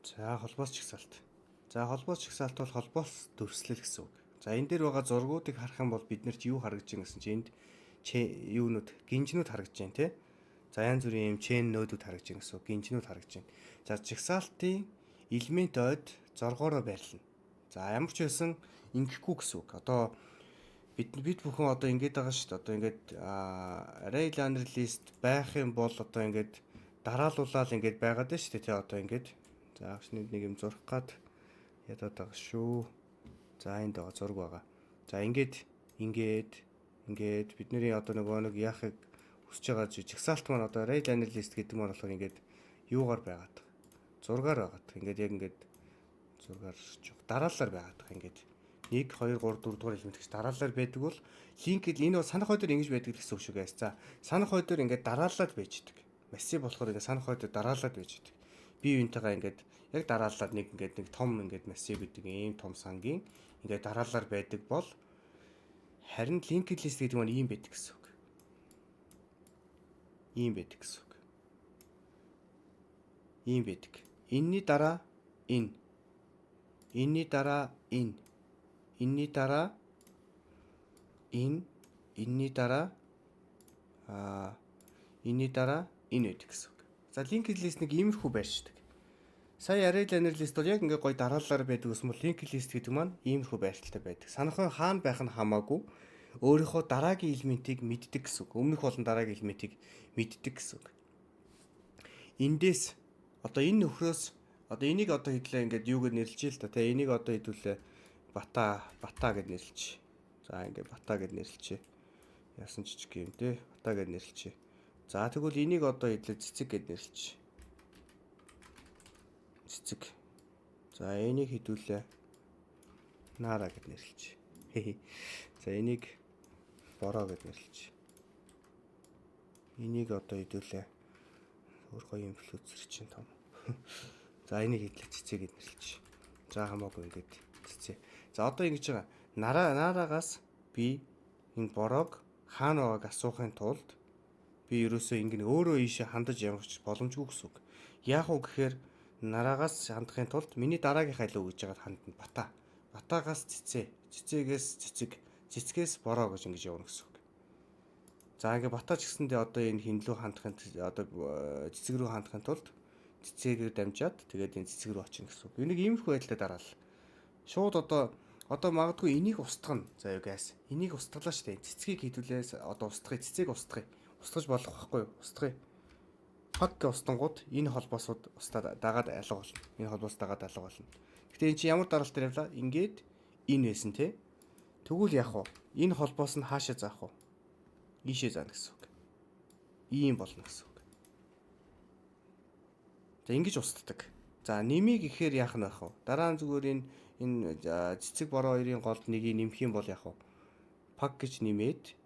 За холбоос чагсаалт. За холбоос чагсаалт бол холбоос дүрслэл гэсэн үг. За энэ дээр байгаа зургуудыг харах юм бол биднэрт юу харагдаж байна гэсэн чинь энд юунууд гинжнүүд харагдаж байна тий. За янз бүрийн юм чейн нөөдүүд харагдаж байна гэсэн үг. Гинжнүүд харагдаж байна. За чагсаалтын элемент ойд зоргоороо байрлана. За ямар ч байсан ингэхгүй гэсэн үг. Одоо бид бүхэн одоо ингэж байгаа шүү дээ. Одоо ингэж array liner list байх юм бол одоо ингэж дараалуулаад ингэж байгаад байна шүү дээ тий. Одоо ингэж за нэг юм зурх гад ядаад байгаа шүү. За энд байгаа зураг байгаа. За ингээд бидний одоо нэг яахыг хүсэж байгаа жигсаалт маань одоо array liner list гэдэг маань болохоор ингээд юугаар байгаад зургаар байгаад ингээд яг ингээд зургаар дараалалаар байгаад ингээд 1 2 3 4 дугаар элемент гэж дараалалаар байдаг бол линкэд энэ бол санах хойдоор ингэж байдаг гэсэн үг шүү guys. За санах хойдоор ингээд дараалалаад байж идэг. Массив болохоор ингээд санах хойдоор дараалалаад байж идэг. Би юунтайгаа ингээд яг дараалалаад нэг том ингээд массив гэдэг ийм том сангийн ингээд дараалалаар байдаг бол харин linked list гэдэг нь ийм байдаг гэсэн үг. Ийм байдаг гэсэн үг. Ийм байдаг. Энийний дараа энэ. Энийний дараа энэ. Энийний дараа энэ. Энийний дараа энийний дараа энэ байдаг гэсэн үг. За linked list нэг иймэрхүү байршдаг. Сая array liner list бол яг ингээ гоё дараалалаар байдаг гэсэн бол linked list гэдэг маань иймэрхүү байршилтай байдаг. Санахын хаана байх нь хамаагүй өөрийнхөө дараагийн элементийг мэддэг гэсэн үг. Өмнөх болон дараагийн элементийг мэддэг гэсэн үг. Эндээс одоо энэ нөхрөөс одоо энийг одоо хэдлээ ингээд юугээр нэрлэжээ л та. Тэ энийг одоо хэдүүлээ бата гэд нэрлэж. За ингээд бата гэд нэрлэжээ. Яасан жижиг юм те. Бата гэд нэрлэжээ. За тэгвэл энийг одоо хэдлээ цэцэг гэд нэрлэж. Цэцэг. За энийг хэдүүлээ наара гэд нэрлэж. За энийг бороо гэд нэрлэж. Энийг одоо хэдүүлээ өөр гоё юм флюцер чинь том. За энийг хэдлээ цэцэг гэд нэрлэж. За хамаагүй ингээд цэцэг. За одоо ингэж байгаа. Наараагаас би энэ бороог хаана байгааг асуухын тулд би ерөөсөө ингэ өөрөө ийшээ хандаж явах боломжгүй гэсэн үг. Яг уу гэхээр нараагаас хандахын тулд миний дараагийнхаа илүү гэж яагаад хандна бата. Батаагаас цэцэг, цэцэгээс цэцэг, цэцгээс бороо гэж ингэж явна гэсэн үг. За ингээ батаач гэсэндээ одоо энэ хинлүү хандахын одоо цэцэг рүү хандахын тулд цэцэгээр дамжаад тэгээд энэ цэцэг рүү очино гэсэн үг. Энийг иймэрхүү байдлаар дараал. Шууд одоо магадгүй энийг устгах нь заяа гайс. Энийг устгалаа штэ. Цэцгийг хийдүүлээс одоо устгахыг цэцэг устгахыг. Устгаж болох байхгүй юу? Устгахыг. Пак устангууд энэ холбоосууд устдаад дагаад алга болно. Энэ холбоос дагаад алга болно. Гэтэ эн чинь ямар дараалт явлаа? Ингээд энэ байсан те. Тэгвэл яах вэ? Энэ холбоос нь хаашаа заах вэ? Ийшээ заана гэсэн үг. Ийм болно гэсэн үг. За ингэж устдаг. За нэмийг ихээр яах нь байх вэ? Дараа нь зүгээр энэ цэцэг бороо хоёрын голд нэгийг нэмэх юм бол яах вэ? Пак гэж нэмээд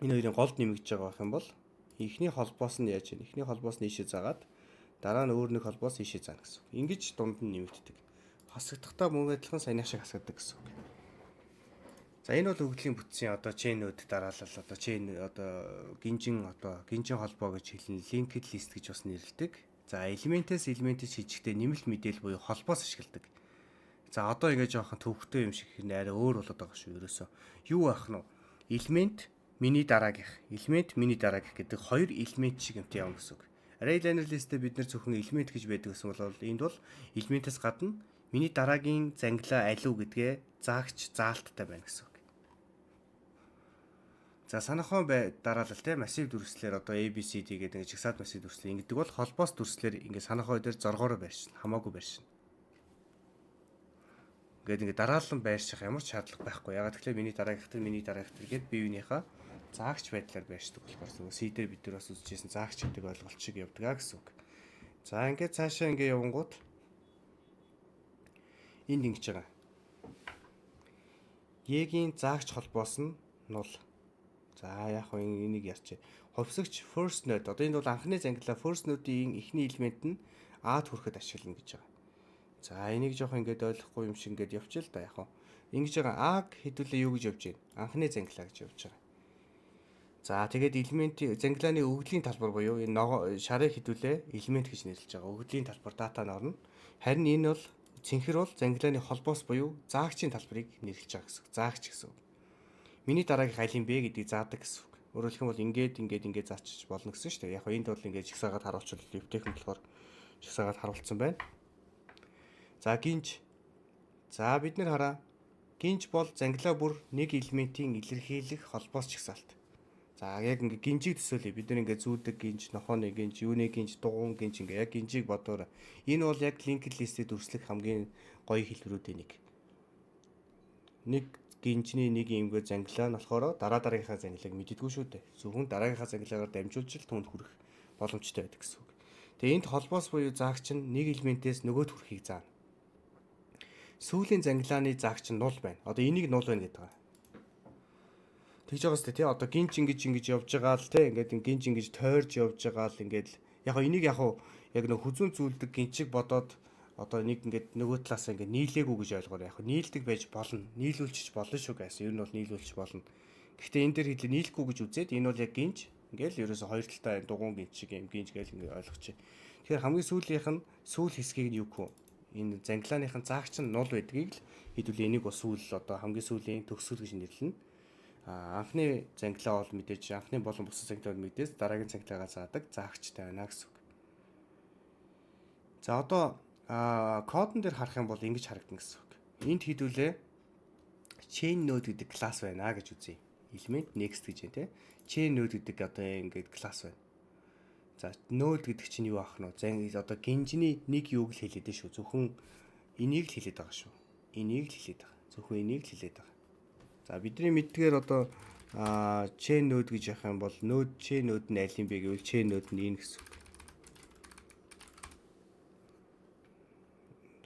энэ хоёрын голд нэмэгдэж байгаа байх юм бол эхний холбоос нь яаж вэ? Эхний холбоос нь ийшээ заагаад дараа нь өөр нэг холбоос ийшээ заана гэсэн үг. Ингэж дунд нь нэмэгддэг. Хасагдахдаа мөн адилхан саяны шиг хасагддаг гэсэн үг. За энэ бол өгдлийн бүтцийн одоо чейнүүд дараалал одоо чейн одоо гинжин холбоо гэж хэлнэ. Linked list гэж бас нэрлэдэг. За элементээс шийдэхдээ нэмэлт мэдээлэл буюу холбоос ашигладаг. За одоо ингэ жоохон төвхтэй юм шиг арай өөр болоод байгаа шүү ерөөсөө. Юу байх нь вэ? Элемент миний дараагийнх гэдэг хоёр элемент шиг юмтай явна гэсэн үг. Array liner list-тэй бид нар зөвхөн элемент гэж байдаг гэсэн бол энд бол элементээс гадна миний дараагийн зангилаа алив гэдгээ заагч заалттай байна гэсэн үг. За санахын дараалал те массив дүрслэлээр одоо ABCD гэдэг нэг жигсаалт массив дүрслэл ингэдэг бол холбоос дүрслэлээр ингэ санахын дээр зоргоороо байршина. Хамаагүй байршина. Ингээд дараалан байрших ямар ч шаардлага байхгүй. Ягаад гэвэл миний дараагийнх гээд бие биенийхээ заагч байдлаар байршдаг болохоор C дээр бид нар бас үзчихсэн заагч гэдэг ойлголт шиг явдаг гэсэн үг. За ингээд цаашаа ингээд явангууд энд ингэж байгаа. Егийн заагч холбоос нь нул. За яг хөө энийг ярьчих. Хувьсагч first node одоо энэ бол анхны зангилаа first node-ийн эхний элемент нь A-д хүрэхэд ашиглана гэж байгаа. За энийг жоох ингээд ойлгохгүй юм шиг ингээд явчих л да яг хөө. Ингэж байгаа A-г хэдүүлээ юу гэж явж байна? Анхны зангилаа гэж явж байгаа. За тэгээд элементийн зангилааны өгөгдлийн талбар буюу энэ шарыг хэдүүлээ элемент гэж нэрлэж байгаа. Өгөгдлийн талбар дата нь орно. Харин энэ бол цэнхэр бол зангилааны холбоос буюу заагчийн талбарыг нэрлэж байгаа гэсэн. Заагч гэсэн үг. Миний дараагийн хайлын бэ гэдгийг заадаг гэсэн үг. Өөрөөр хэлбэл ингээд заачиж болно гэсэн шүү дээ. Яг нь энд бол ингээд жигсаагаад харуулчихвал левтех нь болохоор жигсаагаад харуулсан байна. За гинж. За бид нэр хараа. Гинж бол зангилаа бүр нэг элементийн илэрхийлэх холбоос жигсаалт. За яг ингээ гинжийг төсөөлье. Бид нэр ингээ зүүдэг гинж, нохооны гинж, юуны гинж, дугуун гинж ингээ яг гинжийг бодоорой. Энэ бол яг linked list-д үрслэх хамгийн гоё хэлбэрүүдийн нэг. Нэг гинжний нэг юмгээ зангилаа нь болохоор дараагийнхаа зангилааг мэддэггүй шүү дээ. Зөвхөн дараагийнхаа зангилаагаар дамжуулж л түүнд хүрэх боломжтой байдаг гэсэн үг. Тэгээ энд холбоос буюу заагч нь нэг элементээс нөгөөд хүрэхийг заана. Сүүлийн зангилааны заагч нь 0 байна. Одоо энийг 0 байна гэдэг байгаа. Тэгж байгаа сте тий одоо гинж ингэж явж байгаа л тий ингээд гинж ингэж тойрж явж байгаа л ингээд яг энийг яг нэг хүзүүн зүйлдэг гинчиг бодоод одоо нэг ингээд нөгөө талаас ингээд нийлээгүй гэж ойлгоорой. Яг нийлдэг байж болно. Нийлүүлчих болно шүү гэсэн. Ер нь бол нийлүүлчих болно. Гэхдээ энэ дээр хэлээ нийлэхгүй гэж үзээд энэ бол яг гинж ингээл ерөөсө хоёр талтай дугуун гинж шиг юм гинж гээл ингээд ойлгочих. Тэгэхээр хамгийн сүүлийнх нь сүүл хэсгийг нь юу гэх вэ? Энэ зангилааныхын заагч нь 0 байдгийг л хэдүүлээ энийг бас сүүл одоо хамгийн сүүлийн төгсгөл гэж нэрлэнэ. Анхны зангилаа бол мэдээж анхны болон бусад зангилаа мэдээс дараагийн зангилаагаа заадаг заагчтай байна гэсэн үг. За одоо кодон дээр харах юм бол ингэж харагдана гэсэн үг. Энд хэдүүлээ chain node гэдэг класс байна гэж үзье. Element next гэж байна те. Chain node гэдэг одоо ингээд класс байна. За node гэдэг чинь юу ах нь вэ? Одоо гинжний нэг юуг л хэлээд шүү. Зөвхөн энийг л хэлээд байгаа шүү. Энийг л хэлээд байгаа. Зөвхөн энийг л хэлээд байгаа. За бидний мэддгээр одоо chain node гэж явах юм бол node chain node нь аль юм бэ гэвэл chain node нь энэ гэсэн үг.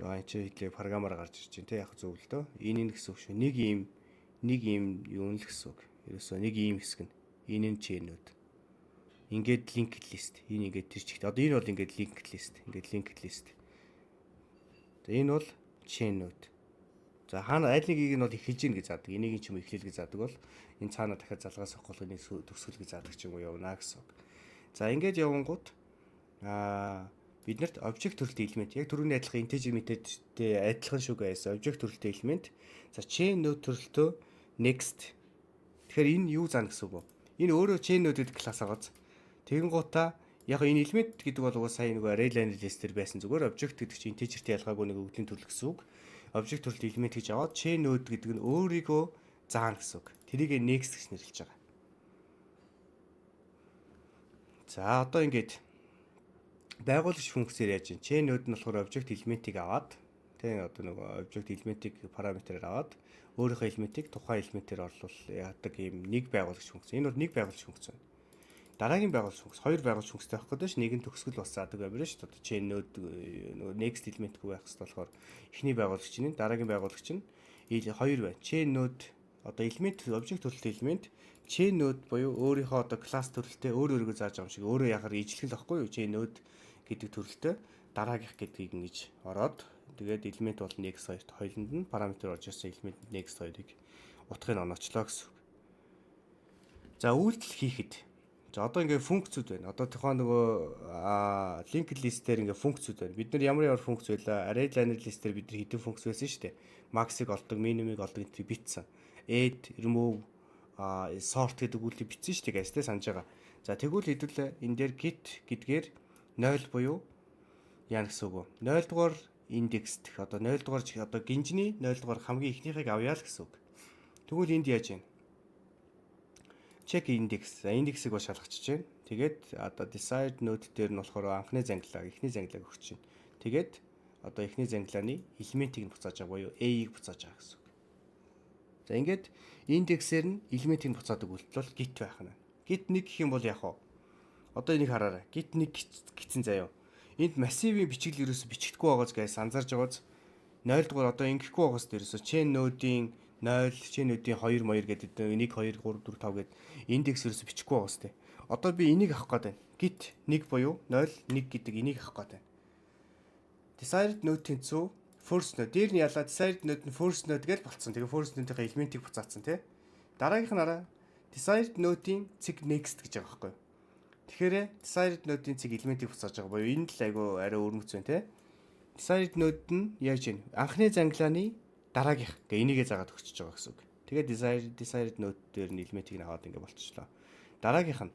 Аа чи хэлээ програмаар гарч ирж байна те яг зөв л дөө. Энэ гэсэн үг шүү. Нэг ийм юу нь л гэсэн үг. Ерөөсөө нэг ийм хэсэг нь энэ нь chain node. Ингээд linked list. Энэ ингээд тэр чигт. Одоо энэ бол ингээд linked list. Ингээд linked list. За энэ бол chain node. За хаана аль нэгийг нь бол эхэлж гин гэж заадаг. Энийг ч юм эхлэл гэж заадаг бол энэ цаана дахиад залгаас авахгүйний төгсгөл гэж заадаг ч юм уу явна гэсэн. За ингээд явангууд биднэрт object төрөлтэй элемент яг түрүүний адилхан integer методтэй адилхан шүү гэсэн object төрөлтэй элемент. За chain node төрөлтөө next. Тэгэхээр энэ юу заана гэсэн үг вэ? Энэ өөрөө chain node гэдэг класс агааз. Тэгэн гутаа яг энэ элемент гэдэг бол угсаа сая нөгөө array liner list дээр байсан зүгээр object гэдэг чинь integerтэй ялгаагүй нэг өгөгдлийн төрөл гэсэн үг. Object төрөлт элемент гэж аваад chain node гэдэг нь өөрийгөө заана гэсэн үг. Тэрийг next гэж нэрлэж байгаа. За одоо ингээд байгуулагч функцээр яаж чинь chain node нь болохоор object элементийг аваад тийм одоо нөгөө object элементийг параметрээр аваад өөрийнхөө элементийг тухайн элементээр орлуул яадаг ийм нэг байгуулагч функц. Энэ бол нэг байгуулагч функц байна. Дараагийн байгуулагч функц хоёр байгуулагч функцтэй авах гэдэг чинь нэг нь төгсгөл бас заадаг байна шүү дээ. Chain node нөгөө next элементгүй байх хэрэгтэй болохоор эхний байгуулагч нь дараагийн байгуулагч нь хоёр байна. Chain node одоо элемент object төрөлтэй элемент chain node буюу өөрийнхөө одоо класс төрөлтэй өөрөөрөө зааж байгаа юм шиг өөрөө яхаар ижлэх л байхгүй юу? Chain node гэдэг төрөлтэй дараагийнх гэдгийг ингэж ороод тэгээд элемент бол next 2-т хоёуланд нь параметр орж ирсэн элемент next 2-ыг утгыг оноочлоо гэсэн. За үйлдэл хийхэд за одоо ингээ функцүүд байна. Одоо тухайн нөгөө linked list дээр ингээ функцүүд байна. Бид нар ямар функц байлаа? Array liner list дээр бид нар хэдэн функц байсан шүү дээ. Max-ыг олдог, minimum-ыг олдог гэдгийг бичсэн. Add, remove, sort гэдэг үйлдэл бичсэн шүү дээ. Гэстэй санаж байгаа. За тэгвэл хэдүүлээ энэ дээр git гэдгээр 0 буюу яа гэсэн үг вэ? 0 дугаар индекс дэх одоо 0 дугаар одоо гинжний 0 дугаар хамгийн ихнийхийг авъя л гэсэн үг. Тэгвэл энд яаж яана? Check index. Индексийг бол шалгачиж байна. Тэгээд одоо decide node дээр нь болохоор анхны зангилаа, эхний зангилааг өгч байна. Тэгээд одоо эхний зангилааны элементийг нь буцааж байгаа буюу A-ийг буцааж байгаа гэсэн үг. За ингээд индексээр нь элементийг нь буцаадаг үйлдэл бол git байх нь. Git 1 гэх юм бол яах вэ? Одоо энийг хараарай. Git 1 гэсэн заяа. Энд массивын бичигэл ерөөсө бичигдэхгүй байгааз гайс анзаарж байгааз 0 дугаар одоо ингэхгүй байгаас дээрээс chain node-ийн 0, chain node-ийн 2 2 гэдэг 1 2 3 4 5 гэдэг индекс ерөөсө бичихгүй байгаас тээ. Одоо би энийг авах гээд байна. Git 1 буюу 0 1 гэдэг энийг авах гээд байна. Desired node тэнцүү first node дээр нь ялаа desired node нь first node гэж болцсон. Тэгээ first node-ийн элементийг буцаацсан тий. Дараагийнх нь араа desired node-ийн цэг next гэж байгаа байхгүй юу? Тэгэхээр desired node-ийн цэг элементийг буцааж байгаа боёо энэ л айгүй арай өрмөц байна те. Desired node нь яаж юм? Анхны зангилааны дараагийнх гэ энийгээ заагаад өгчөж байгаа гэсэн үг. Тэгээд desired node дээр нь элементийг аваад ингэ болчихлоо. Дараагийнх нь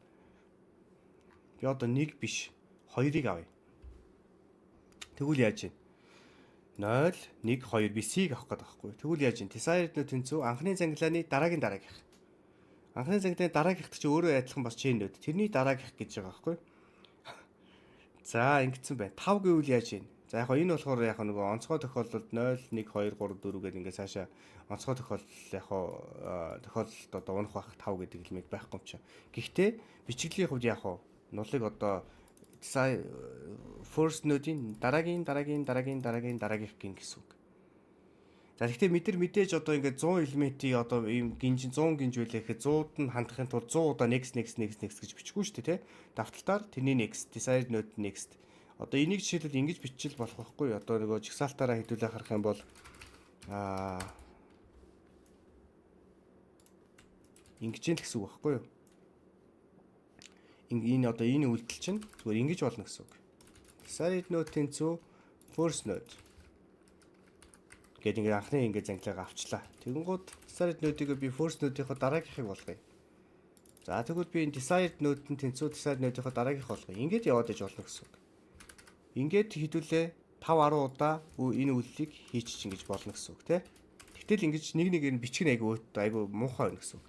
би одоо 1 биш 2-ыг авъя. Тэгвэл яаж юм? 0 1 2 би C-г авах гэдэг байхгүй. Тэгвэл яаж юм? Desired node тэнцүү анхны зангилааны дараагийнх. Анхны зангилааны дараагийнх чи өөрөө адилхан бас chain node. Тэрний дараагийнх гэж байгаа байхгүй. За ингэсэн байна. 5 гэвэл яаж юм? За яг энэ болохоор яг нөгөө онцгой тохиолдолд 0 1 2 3 4 гэдэг ингээ цаашаа онцгой тохиолдол яг тохиолдолд одоо унах байх 5 гэдэг элемент байхгүй юм чинь. Гэхдээ бичигдлийн хувьд яг нулыг одоо first node-ийн дараагийнх гин гэсэн үг. За гэхдээ мэдээж одоо ингээд 100 элементийн одоо ийм гинж 100 гинж байлаа гэхэд 100-д нь хандахын тулд 100 удаа next гэж бичихгүй шүү дээ, тэ. Давталтаар тэрний next, desired node next. Одоо энийг жишээлбэл ингэж биччихэл болох байхгүй. Одоо нөгөө жигсаалтаараа хэдүүлээ харах юм бол ингэж л гэсэн үг байхгүй юу? Энэ одоо энэ үйлдэл чинь зүгээр ингэж болно гэсэн үг. Desired node тэнцүү first node гэдэг ингээ анхны ингээ зангилаагаа авчлаа. Тэгэнгүүт desired node-ийг би first node-ийнхоо дараагийнхыг болгоё. За тэгвэл би энэ desired node-ын тэнцүү desired node-ийнхоо дараагийнх болгоё. Ингээд яваад иж болно гэсэн үг. Ингээд хэдүүлээ 5-10 удаа энэ үйлдэлийг хийчих ингэж болно гэсэн үг, тэ. Тэгтэл ингэж нэг нь бичиг айгу муухай байна гэсэн үг.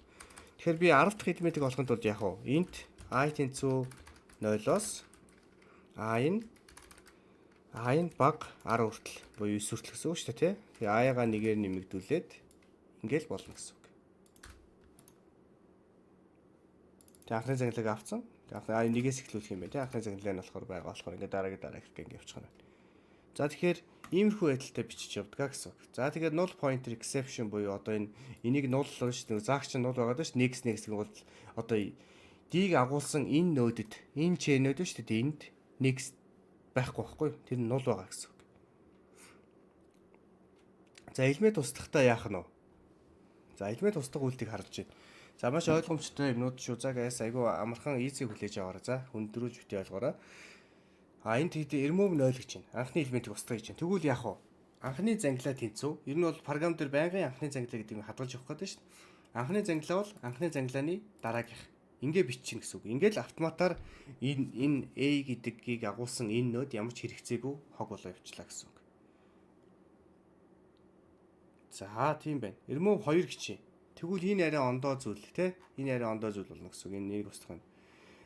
Тэгэхээр би 10 дахь элементийг олохын тулд яг уу int I тэнцүү 0-оос I-ын баг 10 хүртэл буюу 9 хүртэл гэсэн үг шүү дээ, тий. Тэгээ I-га нэгээр нэмэгдүүлээд ингээл болно гэсэн үг. Тэг анхны зангилааг авцсан. Анхны нэгээс эхлүүлэх юм байна, тий. Анхны зангилаа нь болохоор ингээд дараагийн ингэ явчих байна. За тэгэхээр иймэрхүү байдалтай бичиж явдгаа гэсэн үг. За тэгээд null pointer exception буюу одоо энийг null шүү дээ. Заагч нь null байгаа даа шүү. Next гэх бол одоо D-г агуулсан энэ нодод энэ chain-нод шүү дээ. Энд next байхгүй байхгүй. Тэр нь null байгаа гэсэн үг. За элемент туслахтаа яах нь вэ? За элемент туслах үйлдэлийг харж байна. За маш ойлгомжтой юмнууд шүү. За гайс айгу амархан easy хүлээж аваарай. За хүндрүүлж битээ ойлгоорой. Энд remove 0 гэж байна. Анхны элементийг устгах гэж байна. Тэгвэл яах вэ? Анхны зангилаа тэнцүү. Ер нь бол програм дээр байнгын анхны зангилаа гэдэг нь хадгалж явах гэдэг шүү дээ. Анхны зангилаа бол анхны зангилааны дараагийнх. Ингээ биччихнэ гэсэн үг. Ингээл автоматар энэ A гэдгийг агуулсан энэ нод ямар ч хэрэгцээгүй хог болоо явуулчлаа гэсэн үг. За тийм байна. Remove 2 гэж байна. Тэгвэл энэ арай ондоо зүйл те. Энэ арай ондоо зүйл болно гэсэн үг. Энэ нэг устгах нь.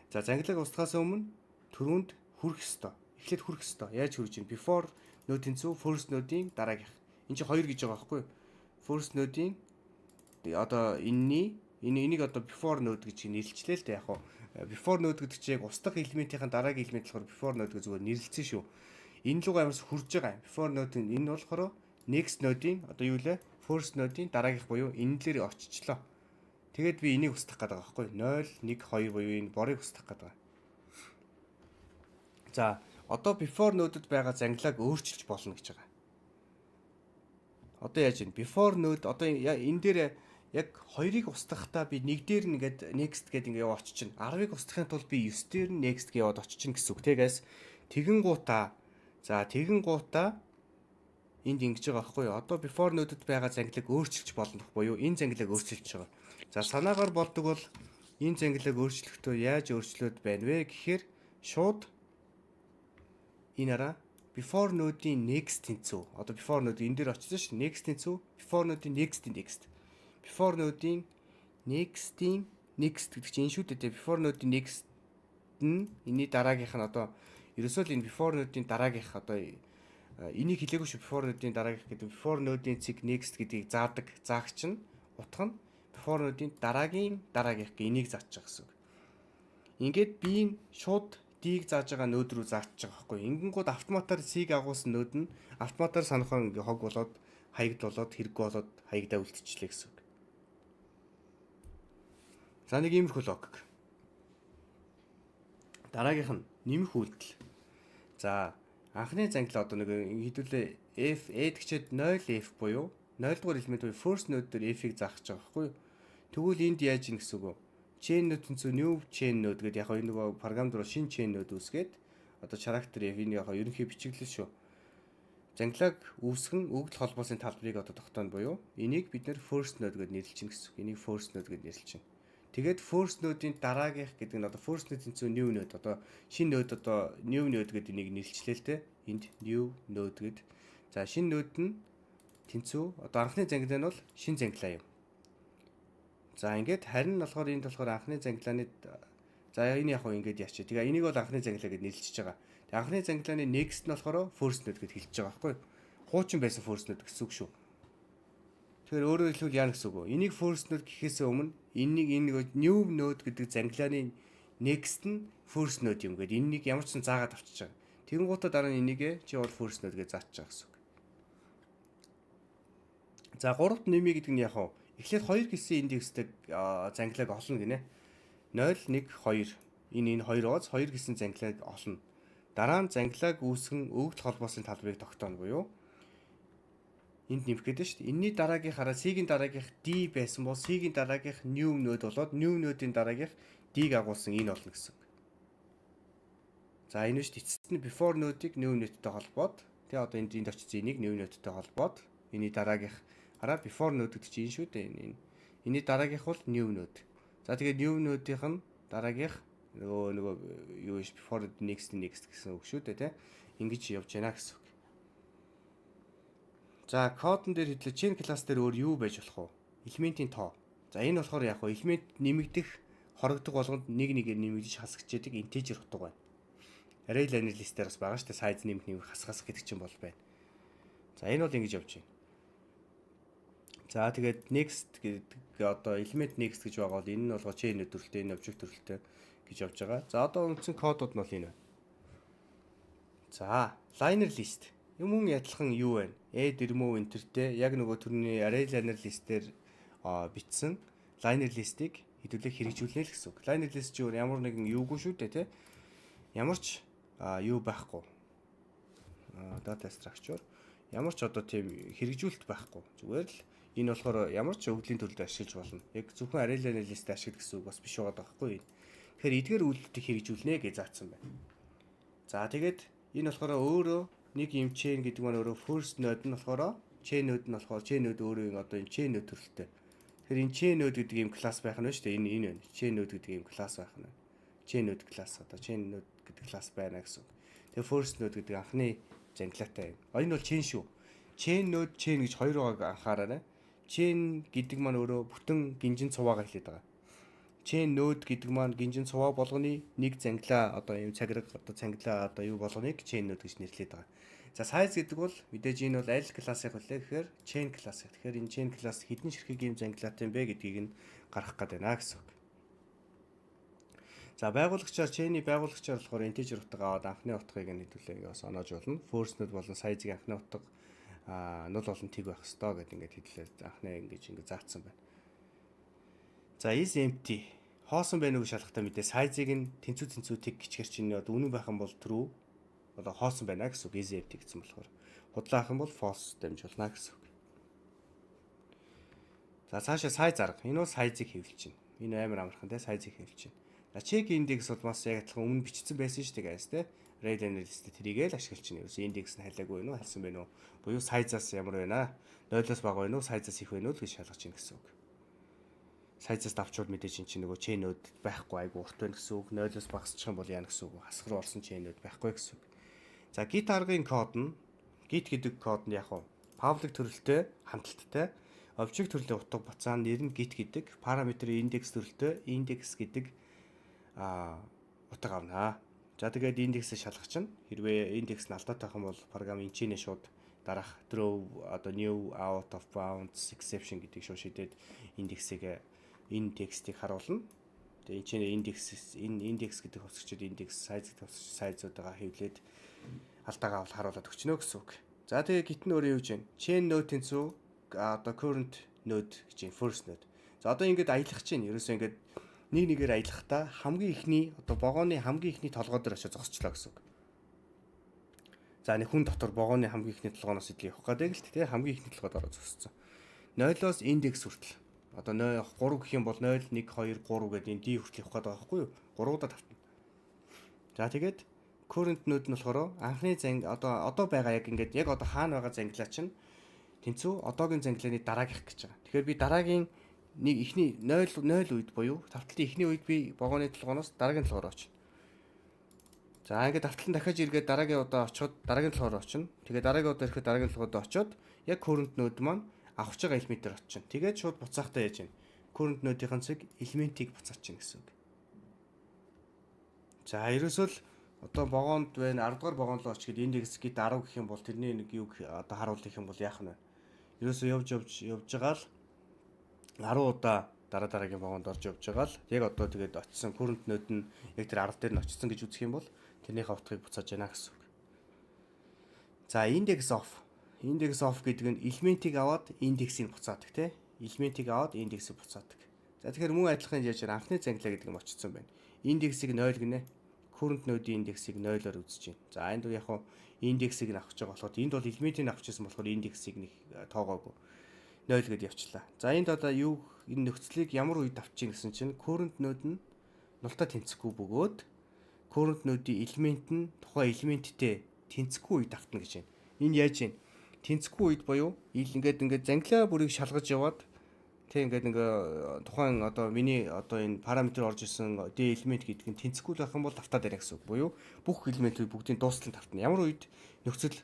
За зангилааг устгахаас өмнө түрүүнд хүрэх ёстой. Эхлээд хүрэх ёстой. Яаж хүрэж чинь? Before node тэнцүү first node-ийн дараагийнх. Энд чинь 2 гэж байгаа байхгүй юу? First node-ийн одоо энийг одоо before node гэж нэрлэлчлээ л дээ яг хуу. Before node гэдэг чинь яг устгах элементийн дараагийн элемент болохоор before node гэж зүгээр нэрлэлсэн шүү. Энэ лугаа ямарс хурж байгаа юм. Before node энэ болохоор next node-ийн одоо юу лээ? First node-ийн дараагийнх буюу энэ лэр очичлоо. Тэгээд би энийг устгах гэдэг байгаа байхгүй юу? 0 1 2 буюу энэ борыг устгах гэдэг. За одоо before node-д байгаа зангилааг өөрчилж болно гэж байгаа. Одоо яаж вэ? Before node одоо энэ дээр яг 2-ыг устгахтаа би 1 дээр нь ингээд next гэдэг ингээ яваа очиж чинь 10-ыг устгахын тулд би 9 дээр нь next гэж яваад очиж чинь гэсэн үг. Тэгээс тэгэн гутаа энд ингэж байгаа байхгүй юу? Одоо before node-д байгаа зангилааг өөрчилж болно буюу энэ зангилааг өөрчилж байгаа. За санаагаар болдог бол энэ зангилааг өөрчлөхдөө яаж өөрчлөөд байна вэ гэхээр шууд энэ араа before node-ийн next тэнцүү. Одоо before node энэ дээр очсон шүү. Next тэнцүү. Before node-ийн next. Before node-ийн next гэдэг чинь энэ шүү дээ. Before node-ийн next нь энэний дараагийнх нь одоо ерөөсөө л энэ before node-ийн дараагийнх одоо энийг хэлээгүй шүү. Before node-ийн дараагийнх гэдэг before node-ийн цэг next гэдгийг заадаг заагч нь утга нь before node-ийн дараагийнх энийг зааж байгаа гэсэн үг. Ингээд би шууд D-г зааж байгаа нode руу заачиж байгаа байхгүй. Ингэнгүүт автоматар C-г агуулсан нode нь автоматар санахаар ингээ хог болоод хаягд болоод хэрэггүй болоод хаягдаа үлдчихлээ гэсэн үг. За нэг иймэрхүү логик. Дараагийнх нь нэмэх үйлдэл. За анхны зангилаа одоо нэг хэдүүлээ F гэдгчээд 0F буюу 0 дугаар элемент буюу first node дээр F-ийг заах гэж байгаа байхгүй юу? Тэгвэл энд яаж ийн гэсэн үг вэ? chain node тэнцүү new chain node гэдэг яг энэ нөгөө програм дээр шинэ chain node үүсгээд одоо character энэ яг ерөнхий бичиглэл шүү. Зангилааг үүсгэн өгдөл холбоосын талбарыг одоо тогтооно буюу энийг бид нэр first node гэдээ нэрлэж гэсэн. Энийг first node гэдээ нэрлэж байна. Тэгээд first node-ийн дараагийнх гэдэг нь одоо first node тэнцүү new node одоо шинэ node одоо new node гэдэг энийг нэрлэлээ л те. Энд new node гэдэг. За шинэ node нь тэнцүү одоо анхны зангилаа нь бол шинэ зангилаа юм. За ингээд харин болохоор энд болохоор анхны зангилааны за энэ яг хөө ингээд яач. Тэгээ энийг бол анхны зангилаа гэж нэрлэж байгаа. Тэгээ анхны зангилааны next нь болохоор first node гэж хэлж байгаа байхгүй юу? Хуучин байсан first node гэсэн үг шүү. Тэгэхээр өөрөөр хэлбэл яа гэсэн үг вэ? Энийг first node гэхээс өмнө энэ new node гэдэг зангилааны next нь first node юм гээд энэнийг ямар ч сан заагаад авчиж байгаа. Тэгэнгუутаа дараа нь энийг чи бол first node гэж заачж байгаа гэсэн үг. За гуравт нэмий гэдэг нь яг хөө эхлээд 2 гэсэн индекстэй зангилааг олно гинэ. 0 1 2 энэ 2 оос 2 гэсэн зангилааг олно. Дараа нь зангилааг үүсгэн өгдөл холбоосын талбарыг тогтооно буюу энд нэмэх гэдэг шүү дээ. Энийний дараагийнхаараа C-ийн дараагийнх D байсан бол C-ийн дараагийнх new node болоод new node-ийн дараагийнх D-г агуулсан энэ болно гэсэн. За энэ шүү дээ. Эцэст нь before node-ийг new node-тэй холбоод тэгээ одоо энд очсон энийг new node-тэй холбоод энэний дараагийнх хараа before node гэдэг чинь шүү дээ. Энэний дараагийнх бол new node. За тэгээд new node-ийнх нь дараагийнх нөгөө юу биш before next гэсэн үг шүү дээ тий. Ингэж явж байна гэсэн үг. За кодон дээр хэдлээ chain class дээр өөр юу байж болох вэ? Элементийн тоо. За энэ болохоор яг хөө элемент нэмэгдэх хорогдох болгонд нэг нэгээр нэмэгдэж хасагддаг integer утга байна. Array linear list дээр бас байгаа шүү дээ. Size нэмэх хасгах гэдэг чинь бол байна. За энэ бол ингэж явж байна. За тэгээд next гэдэг одоо element next гэж байгаа бол энэ нь бол chain төрөлтэй, энэ object төрөлтэй гэж явж байгаа. За одоо үндсэн кодууд нь бол энэ байна. За linear list юм адилхан юу вэ? Remove enterтэй яг нөгөө төрний array linear list-дээр бичсэн linear list-ийг хэдүүлээ хэрэгжүүлнэ л гэсэн үг. Linear list ч ямар нэгэн юугүй шүү дээ тий. Ямар ч юу байхгүй. Data structure ямар ч одоо тийм хэрэгжүүлэлт байхгүй. Зүгээр л энэ болохоор ямар ч өвдлийн төрөлд ашиглаж болно. Яг зөвхөн array linear list ашиглах гэсэн үг бас биш байгаа байхгүй. Тэгэхээр эдгээр үйлдэлийг хэрэгжүүлнэ гэж заасан байна. За тэгээд энэ болохоор өөрөө нэг юм chain гэдэг нь өөрөө first node нь болохоор chain node нь болохоор chain node өөрөө одоо энэ chain node төрөлтэй. Тэгэхээр энэ chain node гэдэг юм класс байх нь шүү дээ. Энэ байна. Chain node гэдэг юм класс байх нь. Chain node класс одоо chain node гэдэг класс байна гэсэн. Тэгээ first node гэдэг анхны зангилаатай юм. Энэ бол chain шүү. Chain node chain гэж хоёр байгааг анхаараарай. Chain гэдэг маань өөрөө бүтэн гинжин цуваагаа хэлээд байгаа. Chain node гэдэг маань гинжин цуваа болгоны нэг зангилаа одоо юм цагираг одоо цангилаа одоо юу болгоныг chain node гэж нэрлэдэг байгаа. За size гэдэг бол мэдээж энэ бол аль классыг хэлээ гэхээр chain class. Тэгэхээр энэ chain class хэдэн ширхэг юм зангилаатай юм бэ гэдгийг нь гаргах гээд байна гэсэн үг. За байгуулагчаар chain-ий байгуулагчаар болохоор integer утга аваад анхны утгыг нь хэдүүлээ ингээд оноож болно. First node болон size-ийн анхны утга нул болон тэг байх ёстой гэдэг ингээд хэдлээ анхны ингээд заасан байна. За is empty хоосон байна уу гэж шалгахтаа мэдээ size-ыг нь тэнцүү тэг гिचгэр чинь одоо үнэн байх юм бол true одоо хоосон байна гэсэн үг is empty гэсэн болохоор худлаах юм бол false дамжуулна гэсэн үг. За цаашаа size арга. Энэ бол size-ыг хэвлэж байна. Энэ амар амархан те size-ыг хэвлэж байна. За check index бол бас яг адилхан өмнө бичсэн байсан шүү дээ guys те. Array linear list тэрийгээ л ашиглаж байна. Ерөөс индекс нь халиагүй байна уу, халсан байна уу? Буюу size-аас ямар байна? 0-оос бага байна уу, size-аас их байна уу гэж шалгаж байна гэсэн үг. Size-аас давчвал мэдээж энэ чинь нөгөө chain node байхгүй айгу урт байна гэсэн үг. 0-оос багасчих юм бол яана гэсэн үг. Хасах руу орсон chain node байхгүй гэсэн үг. За git аргын код нь git гэдэг код нь яг нь public төрөлтэй хамталттай object төрлийн утга буцаан нэр нь git гэдэг параметрын индекс төрөлтэй index гэдэг утга авнаа. За тэгээд индексээ шалгах чинь хэрвээ индекс нь алдаатай байх юм бол програм энэ чинь шууд дараах throw одоо new out of bounds exception гэдэг шууд шидэд индексийг энэ текстийг харуулна. Тэгээд энэ индекс гэдэг хувьсгчид индекс size гэдэг size-уудаа хэвлээд алдаагаа харуулад өгчнө гэсэн үг. За тэгээд git нь өөрөө юу гэж байна? Chain node тэнцүү одоо current node гэж байна, first node. За одоо ингэж аялах чинь ерөөсөө ингэж нэг нэгээр аялахдаа хамгийн ихний одоо богооны хамгийн ихний толгой дээр очиж зогсчлаа гэсэн үг. За нэг хүн дотор богооны хамгийн ихний толгооноос идэл явах гэдэг л тийм хамгийн ихний толгойд ороо зогссон. 0-оос индекс хүртэл Одоо 3 гэх юм бол 0 1 2 3 гэдэг энэ D хүртэл явах гэдэг байгаа байхгүй юу? 3-удаа давтна. За тэгээд current node нь болохоор анхны одоо байгаа яг одоо хаана байгаа зангилаа чинь тэнцүү одоогийн зангилааны дараагийнх гэж байгаа. Тэгэхээр би дараагийн нэг ихний 0 үед буюу давталтын ихний үед би вагоны толгооноос дараагийн толгоор очино. За ингээд давталтан дахиад эргээд дараагийн удаа очиод дараагийн толгоор очино. Тэгээд дараагийн удаа ирэхэд дараагийн толгойд очиод яг current node маань авах байгаа элементээр очино. Тэгээд шууд буцаахтаа яаж юм. Current node-ийн цэг элементийг буцаачихна гэсэн үг. За ерөөсөө л одоо вагонд байна 10 дугаар вагон руу очиод индекс гээд 10 гэх юм бол тэрний нэг юу одоо харуулах юм бол яах нь вэ? Ерөөсөө явж байгаа л 10 удаа дараагийн вагонд орж явж байгаа л яг одоо тэгээд очисон current node нь яг тэр 10 дээр нь очисон гэж үзэх юм бол тэрнийхээ утгыг буцааж яана гэсэн үг. За index off гэдэг нь элементийг аваад индексийг буцаадаг тийм элементийг аваад индексийг буцаадаг. За тэгэхээр мөн адилхан яаж анхны зангилаа гэдэг нь очсон байна. Индексийг 0 гинэ. Current node-ийн индексийг 0-оор үзэж байна. За энд яг хуу индексийг нь авах гэж байгаа болохоор энд бол элементийг авчихсан болохоор индексийг нэг тоогоогүй 0 гэдээ явчлаа. За энд одоо юу энэ нөхцөлийг ямар үед авчих гэсэн чинь current node нь нултаа тэнцэхгүй бөгөөд current node-ийн элемент нь тухайн элементтэй тэнцэхгүй үед автна гэж байна. Энэ яаж вэ? Тэнцэхгүй үед буюу ингээд зангилаа бүрийг шалгаж яваад тэг ингээд тухайн одоо миний одоо энэ параметр орж исэн D элемент гэдэг нь тэнцэхгүй байх юм бол давтаад байна гэсэн үг. Буюу бүх элементүүд бүгдийн дуустал тавтана. Ямар үед нөхцөл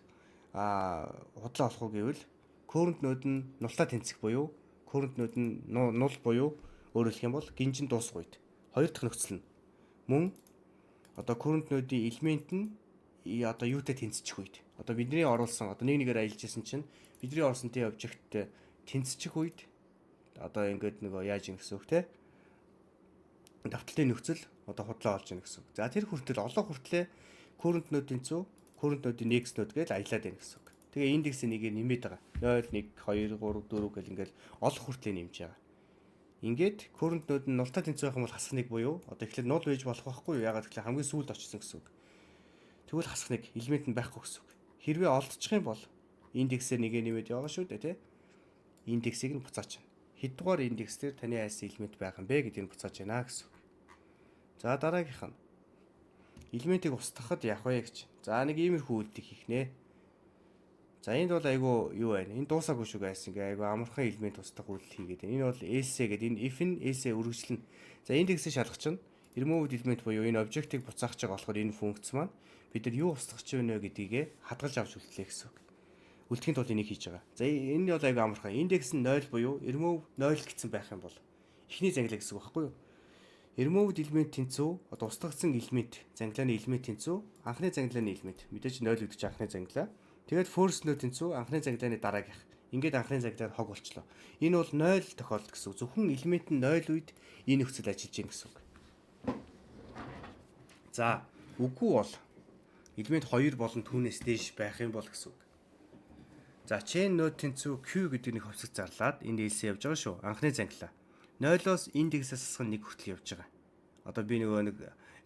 худлаа болох уу гэвэл current node нь нултаа тэнцэх буюу current node нь нул буюу өөрөөр хэлэх юм бол гинжин дуусах үед. Хоёр дахь нөхцөл нь мөн одоо current node-ийн элемент нь одоо юутай тэнцчих үед. Одоо бидний оруулсан одоо нэгээр аялж исэн чинь бидний оруулсан T обжекттэй тэнцчих үед одоо ингээд нөгөө яаж юм гэсэн үг те давталтын нөхцөл одоо худлаа олж ийн гэсэн үг. За тэр хүртэл олон хүртлээ current node-ийн цүү current node-ийн next node гэж аялаад байна гэсэн үг. Тэгээ индексийн нэгээр нэмээд байгаа. 0 1 2 3 4 гэл ингээд олон хүртлээ нэмж байгаа. Ингээд current node нь нултаа тэнцэх байх юм бол хасах нэг буюу одоо эхлээд нул байж болох байхгүй юу? Ягаад гэвэл хамгийн сүүлд очсон гэсэн үг. Тэгвэл хасах нэг элемент нь байхгүй гэсэн үг. Хэрвээ олдчих юм бол индексээр нэгээ нэмээд яваа шүү дээ тий. Индексийг нь буцаач. Хэд дугаар индекс дээр таны айсан элемент байх юм бэ гэдгийг буцааж байна гэсэн үг. За дараагийнх нь элементийг устгахад явах вэ гэж. За нэг иймэрхүү үйлдэл хийх нэ. За энд бол айгу юу байна? Энэ дуусаагүй шүү гайс ингээ айгу амархан элемент устгах үйлдэл хийгээд байна. Энэ бол else гэдэг энэ if нь else үргэлжлэн. За индексийг шалгах чинь remove элемент буюу энэ обжектыг буцаах гэж байгаа болохоор энэ функц маань бид нар юу устгах ч вэ гэдгийг хадгалж авч үлдлээ гэсэн үг. Үлдэхийн тулд энийг хийж байгаа. За энэ бол айгу амархан. Индекс нь 0 буюу remove 0 гэсэн байх юм бол эхний зангилаа гэсэн үг байхгүй юу? Remove элемент тэнцүү одоо устгагдсан элемент зангилааны элемент тэнцүү анхны зангилааны элемент мэдээж 0 гэдэг чинь анхны зангилаа. Тэгээд first node тэнцүү анхны зангилааны дараагийнх. Ингээд анхны зангилаар хог болчлоо. Энэ бол 0 тохиолдол гэсэн үг. Зөвхөн элемент нь 0 үед энэ нөхцөл ажиллаж байна гэсэн үг. За үгүй бол элемент 2 болон түүнээс дээш байх юм бол гэсэн үг. За chain node тэнцүү Q гэдэг нэг хувьсаг зарлаад энд else явж байгаа шүү. Анхны зангилаа. 0-оос индексээс асах нэг хүртэл явж байгаа. Одоо би нөгөө нэг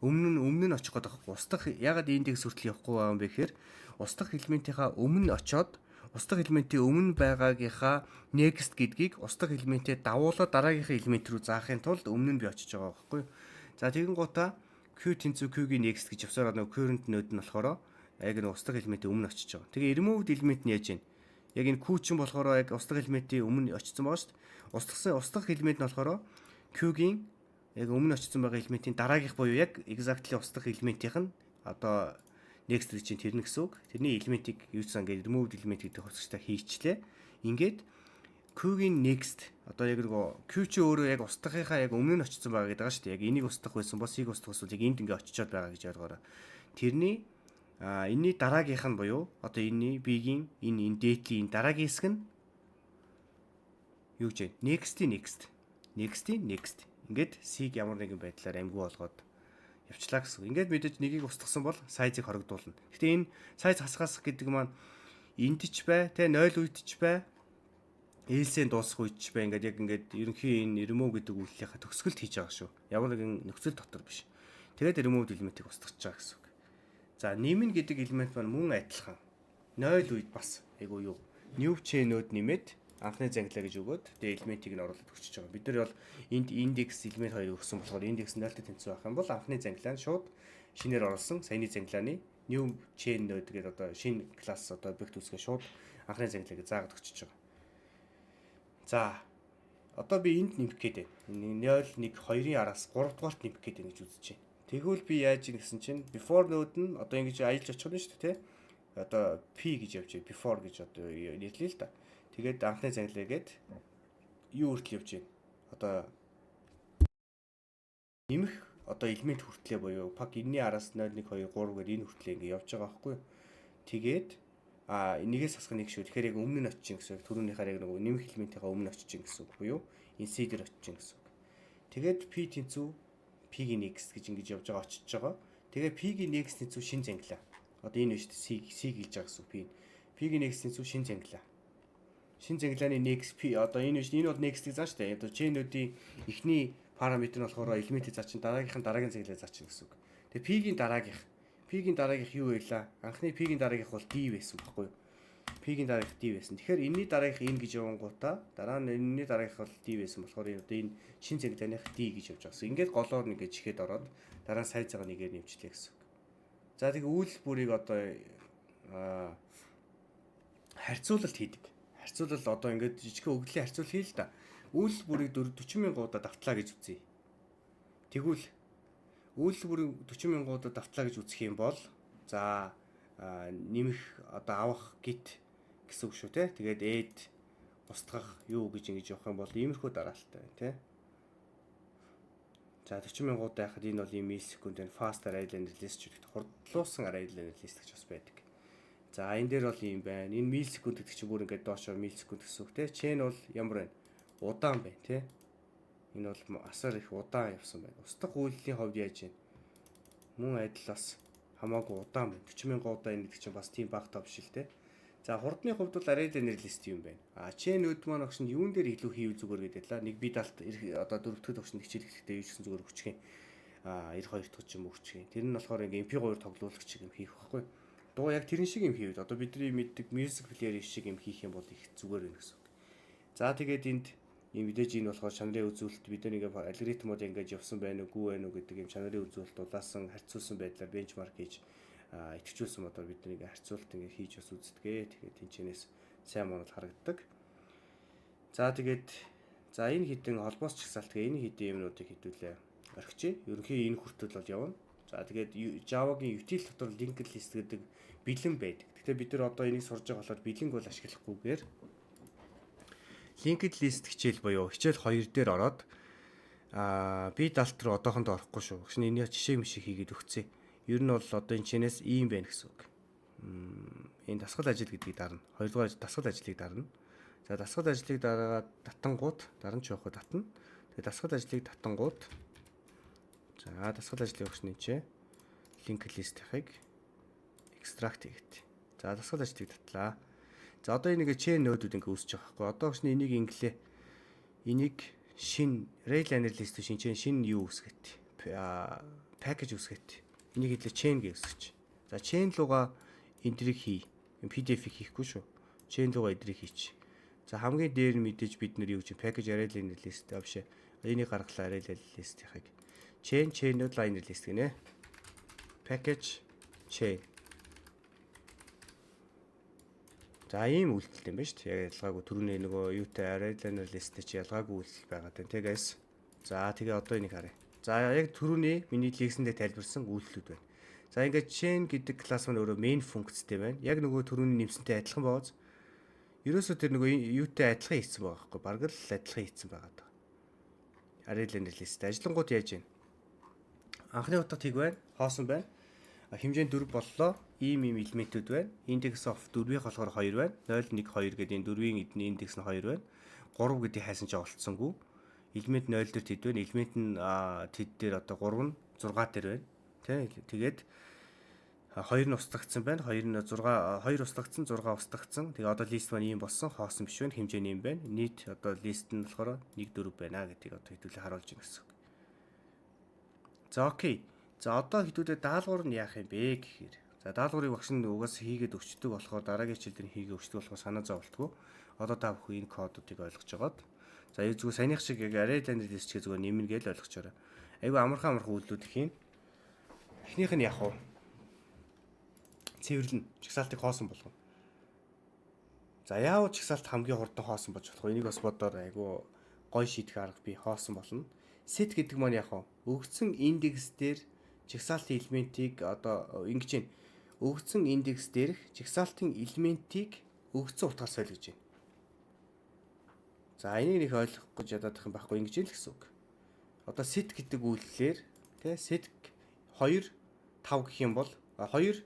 өмнө нь очих гээд байгаа. Устгах ягаад индекс хүртэл явахгүй байгаа юм бэ гэхээр устгах элементийнхаа өмнө очоод устгах элементийн өмнө байгаагийнхаа next гэдгийг устгах элементээ дагуулаад дараагийнхаа элемент рүү заахын тулд өмнө нь би очиж байгаа байхгүй. За тэгэн гутаа Q тэнцүү Q-гийн next гэж явсараа нөгөө current node нь болохоор яг нэг устгах элементийн өмнө очиж байгаа. Тэгээ removed элемент нь яаж вэ? Яг энэ Q чинь болохоор яг устгах элементийн өмнө очсон байгаа шүү дээ. Устгах элемент нь болохоор Q-гийн яг өмнө очсон байгаа элементийн дараагийнх буюу яг exactly устгах элементийнх нь одоо next гэж чинь тэрнэ гэсэн үг. Тэрний элементийг юусан ингээд removed элемент гэдэг хувьсагчтай хийчлээ. Ингээд Q-гийн next одоо яг нөгөө Q чи өөрөө яг устгахынхаа яг өмнө нь очсон байгаа гэдэг байгаа шүү дээ. Яг энийг устгах байсан бол C-г устгах эсвэл яг энд ингээд очичоод байгаа гэж ойлгоорой. Тэрний энэний дараагийнх нь буюу одоо энэний B-гийн энэ date-ийн дараагийн хэсэг нь юу гэж вэ? Next. Ингээд C-г ямар нэгэн байдлаар амгүй болгоод явчлаа гэсэн. Ингээд мэдээж нэгийг устгасан бол size-ыг хоригдуулна. Гэхдээ энэ size хасгасах гэдэг маань энд ч бай, тэ 0 үед ч бай, else-ийн дуусах үед ч бай. Ингээд яг ингээд ерөнхий энэ remove гэдэг үйлдэлийнхаа төгсгөлд хийж байгаа шүү. Ямар нэгэн нөхцөл дотор биш. Тэгээд remove элементийг устгаж байгаа гэсэн. За нэмнэ гэдэг элемент маань мөн адилхан 0 үед бас айгу юу new chain node нэмээд анхны зангилаа гэж өгөөд тэгээ элементийг нь оруулаад өгчөж байгаа. Бид нар бол энд индекс элемент 2 өгсөн болохоор индекс 0-тэй тэнцүү байх юм бол анхны зангилаа нь шууд шинээр оруулсан саяны зангилааны new chain node гэдэг одоо шинэ класс одоо объект үүсгээ шууд анхны зангилааг заагаад өгчөж байгаа. За одоо би энд нэмэх гээд байна. 0 1 2-ын араас 3 дугаарт нэмэх гээд байна гэж үзэж байна. Тэгвэл би яаж ийн гэсэн чинь before node нь одоо ингэж аялж очих нь шүү дээ, тэ? Одоо p гэж явж байна. Before гэж одоо нэрлэе л да. Тэгээд анхны зангилаа гээд юу хүртэл явж байна. Одоо нэмэх одоо элемент хүртлээ буюу пак энэний араас 0 1 2 3 гээд энэ хүртлээ ингэ явж байгаа байхгүй юу? Тэгээд энийгээс хасах нэг шүү. Тэгэхээр яг өмнө нь очиж гэсэн. Түрүүнийхээ яг нөгөө нэмэх элементийнхаа өмнө очиж гэсэн үг буюу энэ c дээр очиж гэсэн үг. Тэгээд p тэнцүү p-ийн next гэж ингэж явж байгаа очиж байгаа. Тэгээд p-ийн next тэнцүү шин зангилаа. Одоо энэ биш c гэж байгаа гэсэн үг. p-ийн next тэнцүү шин зангилаа. Шин зангилааны next p одоо энэ биш энэ бол next-ийг зааш та. Одоо chain-уудын эхний параметр нь болохоор элементийг заачин дараагийн зангилаа заачин гэсэн үг. Тэгээд p-ийн дараагийнх юу байлаа? Анхны p-ийн дараагийнх бол d байсан байхгүй юу? P-ийн дараагийнх d байсан. Тэгэхээр энэний дараагийнх энэ гэж явангуудаа дараа нь энэний дараагийнх бол d байсан болохоор одоо энэ шин зангилааных d гэж явж байгаа. Ингээд голоор нэгэ чихээд ороод дараа нь сайзгаа нэгээр нэмчлээ гэсэн үг. За тэгээ үйлс бүрийг одоо харьцуулалт хийдэг. Харьцуулал одоо ингээд жижиг өгдлээ харьцуул хий л да. Үйлс бүрийг 40,000-уудаа давтлаа гэж үзье. Тэгвэл үйлс бүрийг 40,000-уудаа давтлаа гэж үзэх юм бол за нэмэх одоо авах гит гэсэн үг шүү те. Тэгээд add устгах юу гэж ингэж явах юм бол иймэрхүү дараалттай байна те. За 40,000-уудаа яхад энэ бол ийм миллисекунд байна. Fast array list ч гэдэг хурдлуулсан array list гэж бас байдаг. За энэ дээр бол ийм байна. Энэ миллисекунд гэдэг чинь бүр ингээд доошоо миллисекунд гэсэн үг те. Chain бол ямар байна? Удаан байна те. Энэ бол асар их удаан явсан байна. Устгах үйлдлийн хувьд яаж байна? Мөн адил бас хамаагүй удаан байна. 40,000 удаа энэ гэдэг чинь бас тийм багтаа биш л те. За хурдны хувьд бол array list юм байна. Chain-үүд маань огшин юун дээр илүү хийв зүгээр гэдэг л. Нэг би далт одоо дөрөвдөгд огшин хичээл хийхдээ юу гэсэн зүгээр өгчих юм. 92 дахь ч юм өгчих юм. Тэр нь болохоор ингээ MP3 тоглуулагч юм хийх байхгүй. Дуу яг тэрэн шиг юм хийвд. Одоо бидний мэддэг music player шиг юм хийх юм бол их зүгээр байна гэсэн үг. За тэгээд энд ийм мэдээж энэ болохоор чанарын үзүүлэлт бид нэг алгоритмууд ингэж явсан байна уу, байна уу гэдэг юм чанарын үзүүлэлт дулаасан харьцуулсан байдлаар бенчмарк хийж идэвхжүүлсэн модоор бид нэг харьцуулалт ингэ хийж бас үздэг. Тэгээд тэнчэнээс сайн монол харагддаг. За тэгээд энэ хитэн холбоос чагсаалт гэх энэ хитэн юмнуудыг хэдүүлээ орхичээ. Ерөнхий энэ хүртэл бол явна. За тэгээд Java-гийн util дотор linked list гэдэг бэлэн байдаг. Гэхдээ бид нар одоо энийг сурж байгаа болохоор бэлэнг бол ашиглахгүйгээр linked list хичээл буюу хичээл 2 дээр ороод би далт руу одоохондоо орохгүй шүү. Гэвч энэ жишээ мишиг хийгээд өгцөө. Ер нь бол одоо энэ чинээс ийм байна гэсэн үг. Энэ дасгал ажил гэдгийг дарна. Хоёрдугаар дасгал ажлыг дарна. За дасгал ажлыг дараагаад татангууд дарна ч явах татна. Тэгээд дасгал ажлыг татангууд за дасгал ажлын өгч нэмчээ. Linked list-ийг extract хийгээд. За дасгал ажлыг татлаа. За одоо энийг chain node-ууд ингээ үүсэж байгаа байхгүй. Одоо ч энийг инглээ. Энийг шин array list шин юу үүсгээд. Package үүсгээд. Энийг хэлээ chain гэж үүсгэж. За chain луга энтрийг хий. PDF-ийг хийхгүй шүү. Chain луга энтрийг хийч. За хамгийн дээр нь мэдээж бид нэр юу гэж package array list авшаа. Энийг гаргалаа array list-ийг. Chain node line list гинэ. Package chain. За ийм үйлдэл юм байна шүү дээ. Яг ялгаагүй түрүүний нөгөө юутай array list чи ялгаагүй үйлдэл байгаа тань. Тэгээс за тэгээ одоо энийг харъя. За яг түрүүний миний лекцэндээ тайлбарсан үйлдэлүүд байна. За ингээд chain гэдэг класс маань өөрөө main функцтэй байна. Яг нөгөө түрүүний нэмсэнтэй адилхан бооз. Ерөөсөө тэр нөгөө юутай адилхан хийсэн байгаа байхгүй. Бараг л адилхан хийсэн байгаа даа. Array list ажиллангууд яаж байна? Анхны утга тийг байна. Хоосон байна. Хэмжээ 4 боллоо. Ийм элементүүд байна. Index of 4-ийн болохоор 2 байна. 0 1 2 гэдэг энэ 4-ийн эдний индекс нь 2 байна. 3 гэдэг хайсан ч олцсонгүй. Элемент 0 дээр тэд байна. Элемент нь тэд дээр одоо 3 нь 6 дээр байна. Тэ тэгээд 2 нь устгагдсан байна. 2 нь 6 2 устгагдсан, 6 устгагдсан. Тэгээ одоо лист маань ийм болсон. Хоосон биш байна. Хэмжээ нь ийм байна. Нийт одоо лист нь болохоор 1 4 байна гэдгийг одоо хэдүүлээ харуулж байна гэсэн үг. За окей. За одоо хэдүүлээ даалгавар нь яах юм бэ гэхээр. За За даалгаврыг багш нь угаас хийгээд өгчдөг болохоор дараагийн хичээл дээр хийгээ өгчдөг болохоор санаа зовлтгүй. Одоо та бүхэн энэ кодуудыг ойлгож байгаад. За яг зүгээр саяных шиг яг array liner list гэж зүгээр нэмнэ гэж ойлгочоорой. Айгу амархан үйлдэлүүд хийн. Эхнийх нь яг уу цэвэрлэн чагсаалтыг хоосон болгоно. За яавал чагсаалт хамгийн хурдан хоосон болж болох вэ? Энийг бас бодоор айгу гой шийдэх арга би хоосон болно. Set гэдэг маань яг уу өгсөн индекс дээр чагсаалтын элементийг одоо ингэж байна. Өгсөн индекс дээрх чагсаалтын элементийг өгсөн утгаас солиулж байна. За энийг нэг ойлгох гэж ядаад их юм байхгүй ингэж л гэсэн үг. Одоо set гэдэг үйлдэлээр тий set 2 5 гэх юм бол 2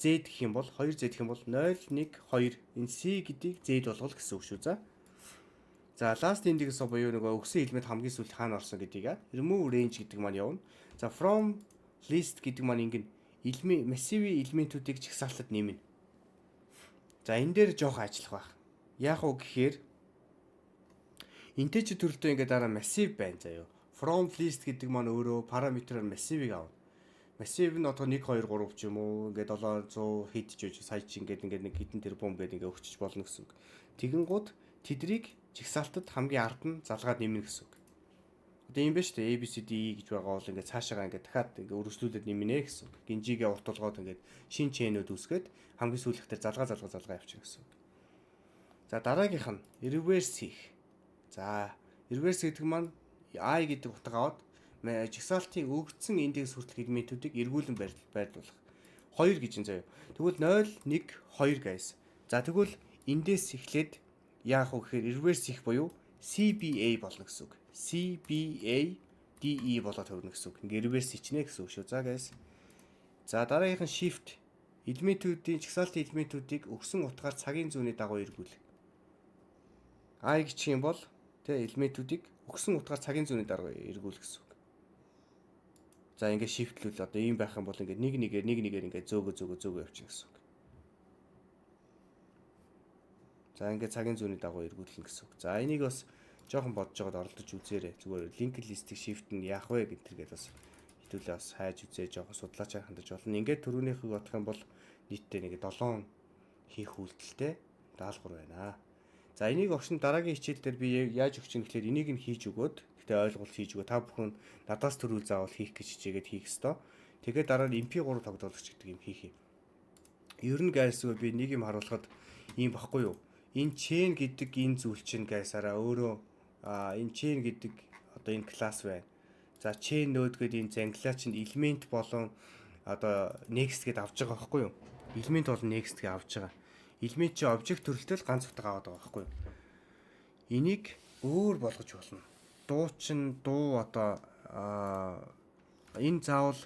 z гэх юм бол 2z гэх юм бол 0 1 2 энэ c гэдгийг z болгол гэсэн үг шүү. За last index буюу нөгөө өгсөн элемент хамгийн сүүлд хаана орсон гэдгийг remove range гэдэг маань явна. За from list гэдэг маань ингэн massive элементүүдийг чагсаалтад нэмнэ. За энэ дээр жоох ажиллах байх. Яах вэ гэхээр integer төрөлтөө ингээд дараа massive байна заяа. From list гэдэг маань өөрөө параметраар massive-ийг авна. Massive нь одоо 1 2 3 ч юм уу ингээд 700 хэд ч үгүй сая чи ингээд нэг хитэн тэрбум гэдэг ингээд өгчөж болно гэсэн үг. Тэгэнгუთ тэдрийг чагсаалтад хамгийн ард нь залгаад нэмнэ гэсэн үг. Одоо юм байна шүү дээ. ABCD гэж байгаа бол ингээд цаашаага ингээд дахиад ингээд өргөжлүүлээд нэмнэ гэсэн үг. Гинжигээ урт толгойд ингээд шин чэнүүд үсгээд хамгийн сүүлэх дээр залгаа явчихна гэсэн үг. За дараагийнх нь reverse хийх. За reverse гэдэг маань I гэдэг утга аваад чагсаалтын өгөгдсөн индекс хүртэлх элементүүдийг эргүүлэн байрлуулах. 2 гэж юм заяа. Тэгвэл 0 1 2 guys. За тэгвэл эндээс эхлээд яах вэ гэхээр reverse хийх буюу CBA болно гэсэн үг. CBA DE болоод хөрнө гэсэн үг. Ингээ reverse хийчнэ гэсэн үг шүү. За guys. За дараагийнх нь shift элементүүдийн чагсаалтын элементүүдийг өгсөн утгаар цагийн зүүнний дагуу эргүүл. I гэх юм бол тэ элементүүдийг өгсөн утгаар цагийн зүүнний дагуу эргүүл гэсэн үг. За ингээ shift-лүүл одоо ийм байх юм бол ингээ нэг нэгээр ингээ зөөгөө явчихна гэсэн үг. За ингээ цагийн зүүнний дагуу эргүүлнэ гэсэн үг. За энийг бас жоохон бодож байгаад оролдож үзээрэй. Зүгээр linked list-ийг shift нь яах вэ гэдэргээд бас хэдүүлээ бас хайж үзээ жоохон судлаачаар хандаж болно. Ингээ түрүүнийхийг бодох юм бол нийтдээ нэг 7 хийх үйлдэлтэй даалгавар байна. За энийг огшин дараагийн хичээл дээр би яаж өгч юм гэхээр энийг нь хийж өгөөд гэхдээ ойлголт хийж өгөө та бүхэн надаас төрүүл заавал хийх гэж хичээгээд хийх ёстой. Тэгээд дараа нь MP3 тогтоологч гэдэг юм хийх юм. Ер нь гайсгүй би нэг юм харуулхад ийм баггүй юу? Энэ chain гэдэг энэ зүйл чинь гайсараа өөрөө энэ chain гэдэг одоо энэ класс байна. За chain node гэдэг энэ зангилаа чинь элемент болон одоо next гэдээ авч байгаа байхгүй юу? Элемент бол next гэж авч байгаа. Элемент чи обжект төрөлтэй л ганц утга аваад байгаа байхгүй юу? Энийг өөр болгож болно. Дуу одоо энэ заавал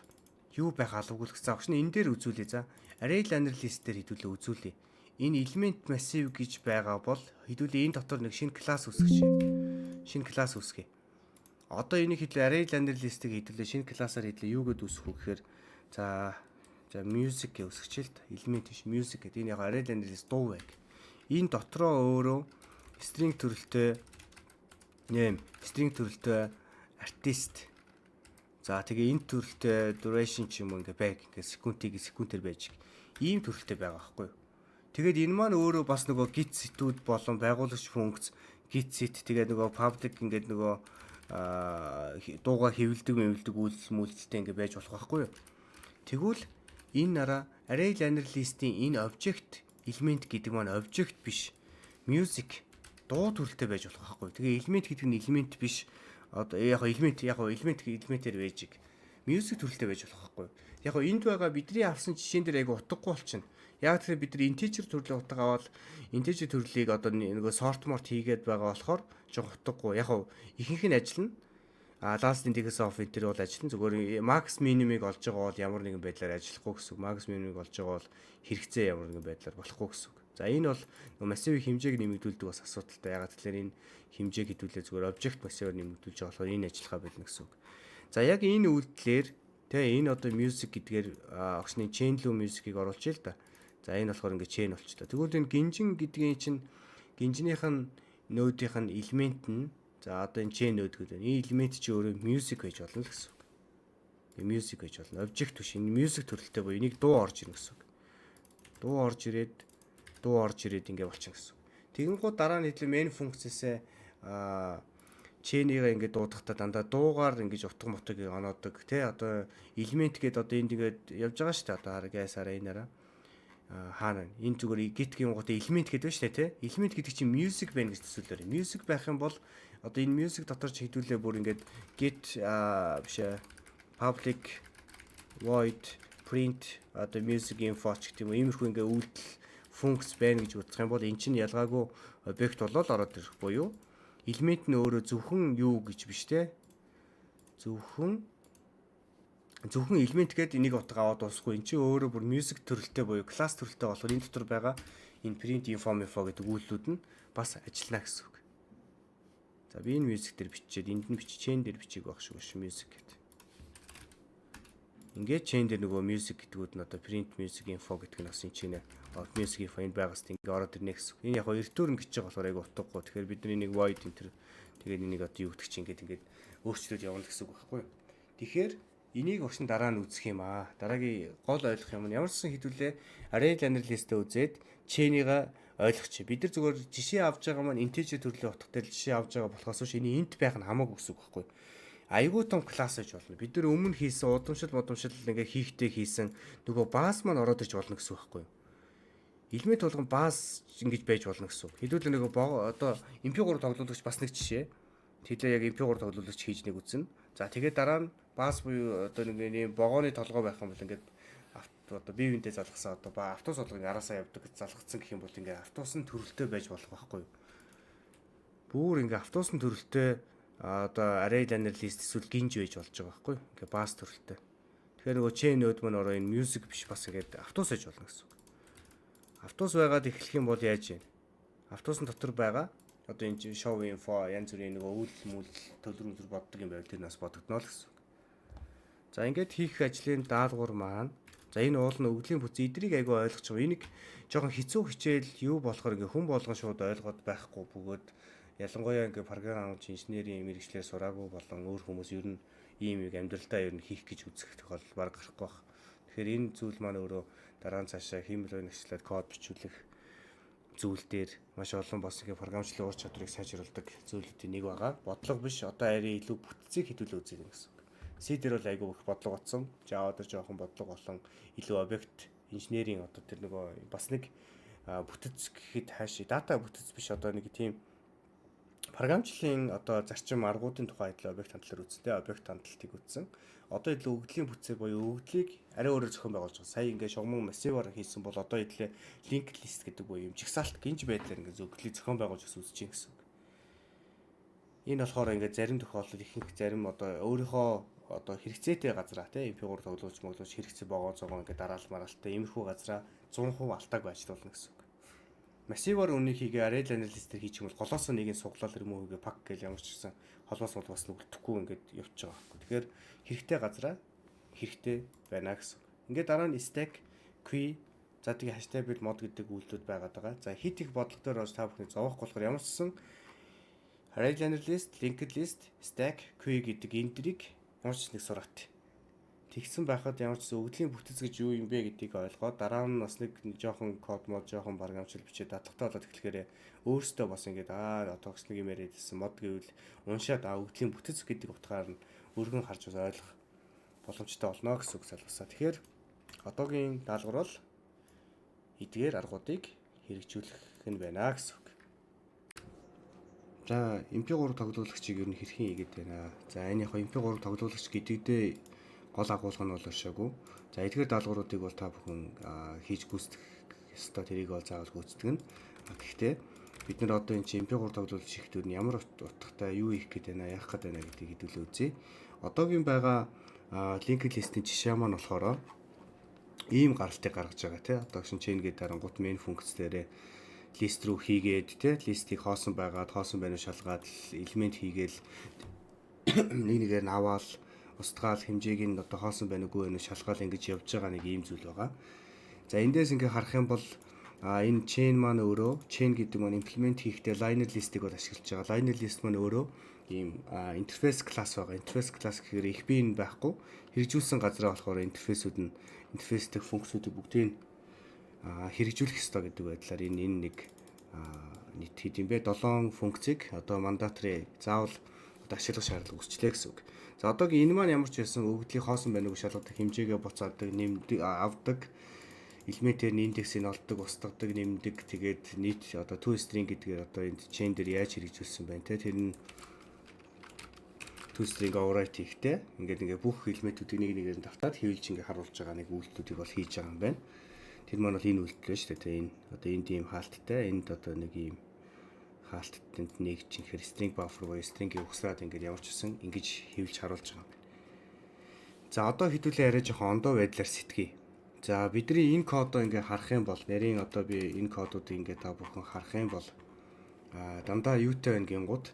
юу байх албагүй л гэсэн агш нь энэ дээр үзүүлээ за. Array liner list дээр хэдүүлээ үзүүлээ. Энэ element massive гэж байгаа бол хэдүүлээ энэ дотор нэг шинэ класс үүсгэж. Шинэ класс үүсгэе. Одоо энийг хэдүүлээ array liner list-ийг хэдүүлээ шинэ классаар хэдүүлээ юу гэдээ үүсгэх вэ гэхээр за music гэж үүсгэчихэл та. Element биш music гэдэг энэ яг array liner list дуу байг. Энэ дотроо өөрөө string төрөлтэй name, string төрөлтэй artist. За тэгээ энэ төрөлтэй duration ч юм уу ингээ байг ингээ секундээр байж. Ийм төрөлтэй байгаа байхгүй юу? Тэгээд энэ маань өөрөө бас нөгөө git set-үүд болон байгуулагч функц git set тэгээд нөгөө public ингээд нөгөө дууга хэвлдэг үйлдэлтэй ингээ байж болох байхгүй юу? Тэгвэл энэ нараа array liner list-ийн энэ object element гэдэг маань object биш. Music дуу төрөлтэй байж болох байхгүй. Тэгээ element гэдэг нь element биш. Одоо яг элементээр байж. Music төрөлтэй байж болох байхгүй. Яг энд байгаа бидний авсан жишээн дээр айгу утгагүй болчихно. Яг тэгэхээр бид нар integer төрлийн утга аваад integer төрлийг одоо нөгөө sort mort хийгээд байгаа болохоор жоо утгагүй. Яг ихэнх нь ажиллана. Last index of enter бол ажиллана. Зүгээр max minimum-ыг олж байгаа бол ямар нэгэн байдлаар ажиллахгүй гэсэн. Max minimum-ыг олж байгаа бол хэрэгцээ ямар нэгэн байдлаар болохгүй гэсэн. За энэ бол massive хэмжээг нэмэгдүүлдэг бас асуудалтай. Ягаад гэвэл энэ хэмжээг хэдүүлээ зүгээр object massive-аар нэмэгдүүлж байгаа болохоор энэ ажиллахаа болно гэсэн үг. За яг энэ үйлдэлээр энэ одоо music гэдгээр огшны chain loop music-ийг оруулж ийл да. За энэ болохоор ингээ chain болчлоо. Тэгвэл энэ гинжин гэдгийн чинь гинжинийх нь node-ийнх нь элемент нь за одоо энэ chain node гэдэг. Энэ элемент чи өөрөө music гэж болно гэсэн үг. Music гэж болно. Object биш. Энэ music төрөлтэй буюу энийг дуу орж ирнэ гэсэн үг. Дуу орж ирээд ингэ болчихно гэсэн. Тэгэнгүүт дараа нь хэдлээ main функцээсээ chain-ийг ингэ дуудахтаа дандаа дуугаар ингэж утга мутыг оноодог тий одоо элемент гээд одоо энд ингээд явж байгаа шүү дээ. Одоо харгасаараа энээрээ хаана энэ зүгээр git-ийн гот элемент гэдэг байна шүү дээ тий. Элемент гэдэг чинь music байна гэж төсөөлөөр. Music байх юм бол одоо энэ music дотор ч хэдүүлээ бүр ингээд git биш public void print одоо music info ч гэх юм уу иймэрхүү ингээ үйлдэл функц байна гэж үзэх юм бол эн чинь ялгаагүй объект болоод ороод ирэх буюу элемент нь өөрөө зөвхөн юу гэж биш те зөвхөн элемент гээд энийг утга аваад дуусахгүй эн чинь өөрөө бүр music төрөлтэй буюу класс төрөлтэй болохоор энэ дотор байгаа энэ print info гэдэг үйлдэлүүд нь бас ажиллана гэсэн үг. За би энэ music дээр бичээд энд нь chain дээр бичиг байх шүү music гэдэг. Ингээд chain дээр нөгөө music гэдгүүд нь одоо print music info гэдэг нь бас энэ чинь music info энэ байгаас ингээд ороод ирнэ гэсэн. Энэ яг return гэж байгаа болохоор айгу утгагүй. Тэгэхээр бид нар энийг void enter тэгээд энийг одоо юу гэдэг чинь ингээд өөрчлөлт явуулна гэсэн үг байхгүй юу. Тэгэхээр энийг очсон дараа нь үзэх юм аа. Дараагийн гол ойлгох юм нь ямар ч сан хэдүүлээ array liner list-ээ үзээд chain-ийг ойлгох чи. Бид нар зөвхөн жишээ авж байгаа маань integer төрлийн утгатай жишээ авж байгаа болохоос биш энэ int байх нь хамаагүй гэсэн үг байхгүй юу. Айгуу том класс гэж болно. Бид нар өмнө хийсэн удамшил ингээ хийхтэй хийсэн нөгөө бааз маань ороод иж болно гэсэн үг байхгүй юу? Элемент болгон бааз ингэж байж болно гэсэн үг. Хэдүүлээ нөгөө одоо MP3 тоглуулагч бас нэг жишээ. Тэглээ яг MP3 тоглуулагч хийж нэг үзнэ. За тэгээд дараа нь бааз буюу одоо нэг юм богооны толгой байх юм бол ингээд одоо бие биентэй залгасан одоо автобус болгоныг араасаа явдаг залгацсан гэх юм бол ингээ автобусны төрөлтэй байж болох байхгүй юу? Бүр ингээ автобусны төрөлтэй одоо array liner list эсвэл гинж байж болж байгаа байхгүй ингээ бааз төрөлтэй. Тэгэхээр нөгөө chain node маань ороо энэ music биш бас ингээд автобус байж болно гэсэн үг. Автобус байгаад эхлэх юм бол яаж вэ? Автобусны дотор байгаа одоо энэ show info янз бүрийн нөгөө үйлдэл мүлдэл төлрөмжөр боддог юм байл тэр нас бодогдно л гэсэн. За ингээд хийх ажлын даалгавар маань за энэ уул нь өвглийн бүц эдрийг айгүй ойлгож байгаа. Энийг жоохон хэцүү хичээл юу болохоор ингээ хүн болгон шууд ойлгоод байхгүй бөгөөд ялангуяа ингээ програмч инженерийн мэрэгчлэр сураагүй болон өөр хүмүүс ер нь ийм юм амьдралдаа ер нь хийх гэж үзэх тохиолдол баг гарахгүй байна. Тэгэхээр энэ зүйл маань өөрөө дараа нь цаашаа хэмжээний нэгчлээд код бичүүлэх зүйл дээр маш олон бас ингээ програмчлалын ур чадварыг сайжруулдаг зүйлүүдийн нэг байгаа. Бодлого биш одоо арай илүү бүтцийг хэдүүлээ үзье гэсэн. C дээр бол айгүй их бодлого утсан. Java дээр жоохон бодлого болон илүү объект инженерийн одоо тэр нөгөө бас нэг бүтэц гэхэд хааш дата бүтэц биш одоо нэг тийм програмчлалын одоо зарчим аргуудын тухай адил объект хандлалаар үзтээ объект хандлалтыг үзсэн. Одоо илүү өгдлийн бүтцээр буюу өгдлийг арай өөрөөр зохион байгуулж байгаа. Сая ингээ шугамн массиваар хийсэн бол одоо хэдлээ linked list гэдэг буюу юм жигсаалт гинж байдлаар ингээ өгдлийг зохион байгуулж үзэж гэсэн. Энэ болохоор ингээ зарим тохиолдолд ихэнх зарим одоо өөрийнхөө одоо хэрэгцээтэй газраа тийм MP3 тоглуулж моглуулж хэрэгцээ богоо цогоо ингээ дараал маралтай иймэрхүү газраа 100% алтаагүй ажиллуулна гэсэн үг. Массиваар үнийг хийгээ array liner list-ээр хийчих юм бол голоос нэг нь суглал remove-гээ pack гэж ямар ч гэсэн холбоос бол бас нүгэлдэхгүй ингээд явчих байгаа байхгүй. Тэгэхээр хэрэгтэй газраа хэрэгтэй байна гэсэн. Ингээд дараа нь stack queue за тэгээ hashtag build mod гэдэг үйлдэлүүд байгаад байгаа. За хит их бодлого дээр бас та бүхний зовохгүй болохоор ямар ч гэсэн array liner list, linked list, stack queue гэдэг энэ дэрийг ямар ч нэг сураат. Тэгсэн байхад ямар ч өгдлийн бүтэц гэж юу юм бэ гэдгийг ойлгоод дараа нь бас нэг жоохон код мод жоохон програмчлал бичээд дадлагтай болоод эхлэхээр өөрөөсөө бас ингээд одоо ч нэг юм яриад ирсэн мод гэвэл уншаад өгдлийн бүтэц гэдэг утгаар нь өргөн харж ойлгох боломжтой болно гэсэн үг залгасаа. Тэгэхээр одоогийн даалгавар бол эдгээр аргуудыг хэрэгжүүлэх нь байна гэсэн үг. За MP3 тоглуулагчийг ер нь хэрхэн хийгээд байна. За энэ яг MP3 тоглуулагч гэдэгдээ гол агуулга нь бол өшөөгүй. За эдгээр даалгавруудыг бол та бүхэн хийж гүйцэтгэх ёстой тэрийг бол заавал гүйцэтгэнэ. Гэхдээ бид нар одоо энэ MP3 тоглуулж хийхдээ нь ямар утгатай юу хийх гээд байна, яах гээд байна гэдгийг хэдүүлээ үзье. Одоогийн байгаа linked list-ийн жишээ маань болохоор ийм гаралтыг гаргаж байгаа тийм. Одоо шин chain гэдэг дарангуут main функц дээрээ лист рүү хийгээд тийм листийг хоосон байгаад хоосон байнуу шалгаад элемент хийгээл нэгээр нь аваад устгаал хэмжээг нь одоо хоосон байна уугүй вэ шалгаал ингэж явж байгаа нэг ийм зүйл байгаа. За эндээс ингээ харах юм бол энэ chain маань өөрөө chain гэдэг маань implement хийхдээ liner list-ийг бол ашиглаж байгаа. Liner list маань өөрөө ийм interface class байгаа. Interface class гэхээр их бие нь байхгүй. Хэрэгжүүлсэн газраа болохоор интерфейсүүд нь интерфейстэй функцүүдийг бүгдийг хэрэгжүүлэх ёстой гэдэг байдлаар энэ нэг нийт хэд юм бэ 7 функцийг одоо мандатри заавал одоо ашиглах шаардлага үүсчлээ гэсэн үг. За одоогийн энэ маань ямар ч байсан өгөгдлийн хоосон байна уу шалгадаг хэмжээгээ буцаадаг, нэмдэг, авдаг, элементээр нь индексийг олдог, устгадаг, нэмдэг, тэгээд нийт одоо toString гэдгээр одоо энэ chain дээр яаж хэрэгжүүлсэн байна те тэр нь toString override хийхдээ ингээд бүх элементүүдийг нэг нэгээр нь давтаад хэвлж ингээд харуулж байгаа нэг үйлдэлүүдийг бол хийж байгаа юм байна. Тэр маань бол энэ үйлдэл байна шүү дээ. Энэ одоо энд ийм хаалттай, энд одоо нэг ийм хаалттанд нэг чихэр string buffer буюу string-ийг угсраад ингээд ямар ч гэсэн ингэж хэвлж харуулж байгаа юм байна. За одоо хэдүүлээ арай жоохон ондоо байдлаар сэтгэе. За бидний энэ кодоо ингээд харах юм бол нарийн одоо би энэ кодуудыг ингээд та бүхэн харах юм бол дандаа юутай байна гингууд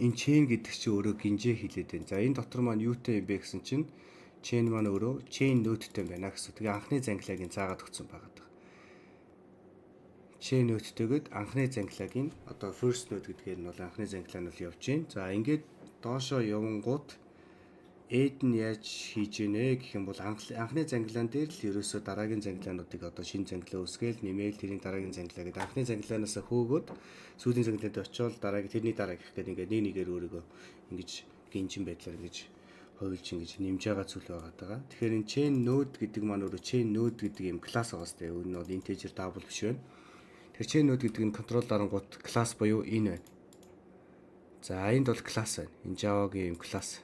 энэ chain гэдэг чинь өөрөө гинжээ хэлээд байна. За энэ дотор маань юутай юм бэ гэсэн чинь chain маань өөрөө chain node-тэй байна гэсэн. Тэгээ анхны зангилааг заагаад өгсөн байгаа. Chain node-тэйгээд анхны зангилааг одоо first node гэдгээр нь бол анхны зангилаа нь бол явж байна. За ингээд доошоо явангууд add нь яаж хийж гинэ гэх юм бол анхны зангилаан дээр л ерөөсөө дараагийн зангилаануудыг одоо шинэ зангилаа үсгээл нэмээл тэрийн дараагийн зангилаа гэдэг анхны зангилаанаас хөөгөөд сүүлийн зангилаанд очиод дараагийн тэрний дараа гэх гэдэг ингээд нэг нэгээр өөрийгөө ингэж гинжин байдлаар ингэж хувилж ингэж нэмж байгаа зүйл байгаа. Тэгэхээр энэ chain node гэдэг маань өөрөө chain node гэдэг юм класс байгаа сте. Энэ бол integer double биш байна. Тэр chain node гэдэг нь control дарангууд класс буюу энэ байна. За энд бол класс байна. Энэ Java-гийн юм класс.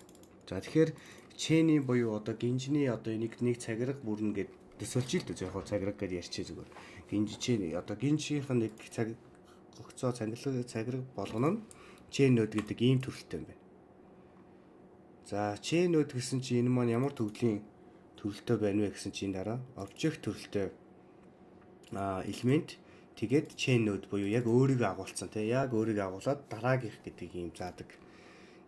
За тэгэхээр chain-ийн буюу одоо гинжний одоо нэг цагираг бүрнэ гэд төсөлж л дээ. Яг цагираг гэдээ ярьчих зүгээр. Гинж chain одоо гинжийнх нь нэг өгцөө цагираг болгоно нь chain node гэдэг ийм төрөлтэй юм байна. За chain node гэсэн чинь энэ маань ямар төрлийн төрөлтэй байна вэ гэсэн чинь дараа object төрөлтэй элемент тэгээд chain node буюу яг өөрийгөө агуулсан тий яг өөрийгөө агуулад дараагийнх гэдэг юм заадаг.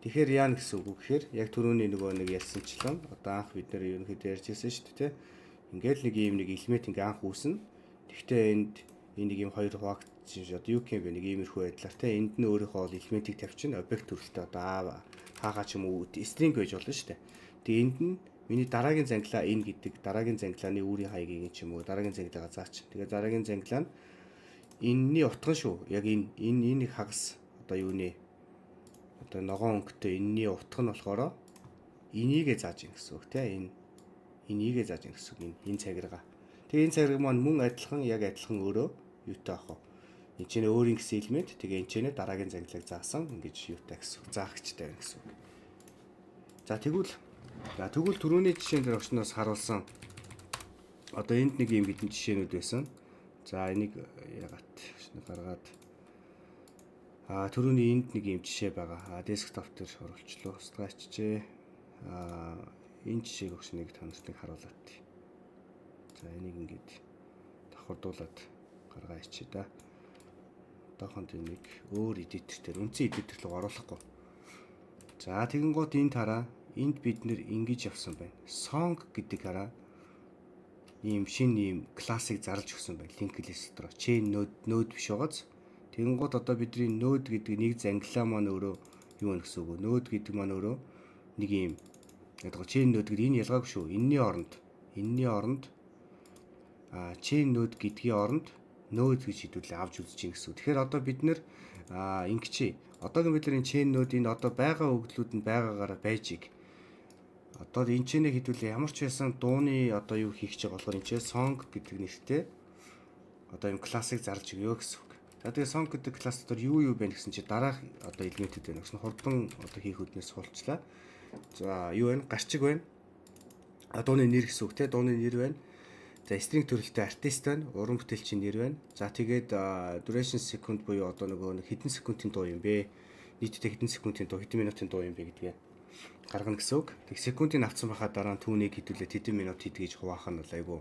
Тэгэхээр яа гэсэн үг вэ гэхээр яг түрүүний нөгөө нэг ярьсанчлан одоо анх бид нэр ерөнхийдөө ярьжсэн шүү дээ тий. Ингээл нэг юм нэг элемент ингээ анх үүснэ. Тэгвэл энд энэ нэг юм хоёр хуваагт одоо юу юм бэ нэг иймэрхүү байдлаар тий энд нь өөрийнхөө элементийг тавьчихна объект төрөлтэй одоо хаагаа ч юм уу string байж болно шүү дээ. Тэгээ энд нь миний дараагийн зангилаа энэ гэдэг дараагийн зангилааны үүрийн хаягийг ч юм уу дараагийн зангилаагаа заач. Тэгээ дараагийн зангилаа нь энэний утга шүү. Яг энэ хагас одоо юуны одоо ногоон өнгөтэй энэний утга нь болохоор энийгээ зааж ин гэсэн үг тийм энийгээ зааж ин гэсэн үг энэ цагиргаа. Тэгээ энэ цагирга маань мөн адилхан яг адилхан өөрөө юутай ах вэ? Энд чинь өөрийн гэсэн элемент тэгээ энэ чинь дараагийн зангилааг заасан ингэж юутай гэсэн үг заагчтай байна гэсэн үг. За тэгвэл түрүүний жишээн дээр очноос харуулсан одоо энд нэг юм хэдэн жишээнүүд байсан. За энийг ягаад гаргаад түрүүний энд нэг юм жишээ байгаа. Десктоп дээр оруулчлаа. Устгаачихжээ. Энэ жишээг өгч нэг та нарт харуулаад. За энийг ингээд давхардуулаад гаргаа ичээ да. Одоохонд энийг өөр эдитер дээр үндсэн эдитер рүү оруулахгүй. За тэгэн гот энэ тараа энд бид нэр ингэж явсан байна. Song гэдэг хараа ийм шинэ ийм классыг зарлж өгсөн байна. Link list дотор chain node биш байгааз. Тэгэн гот одоо бидний node гэдэг нэг зангилаа маань өөрөө юу вэ гэсэн үг вэ? Node гэдэг маань өөрөө нэг ийм яг chain node гэдэг энэ ялгаагүй шүү. Энийний оронд chain node гэдгийн оронд node гэж хэдүүлээ авч үзэж гин гэсэн. Тэгэхээр одоо бид нэр ингэчээ. Одоогийн бид нар энэ chain node-ийн одоо байгаа өгдлүүд нь байгаагаараа байжиг. Одоо энэ ч нэг хэдүүлээ ямар ч байсан дууны одоо юу хийх гэж байгаа болохоор энэ ч song гэдэг нэртэй одоо юм классыг зарлж өгөө гэсэн үг. За тэгээ song гэдэг класс дотор юу байна гэсэн чи дараах одоо элементүүд байна гэсэн хурдан одоо хийх үднээс суулчлаа. За юу байна? Гарчиг байна. Дууны нэр гэсэн үг те дууны нэр байна. За string төрөлтэй артист байна. Уран бүтээлчийн нэр байна. За тэгээд duration second буюу одоо нөгөө хэдэн секундын дуу юм бэ? Нийтдээ хэдэн секундын дуу, хэдэн минутын дуу юм бэ гэдгээ гаргана гэсэн үг. Тэг секундыг авцсан байхад дараа нь түүнийг хэдүүлээ хэдэн минут хийдгийж хуваах нь бол айгүй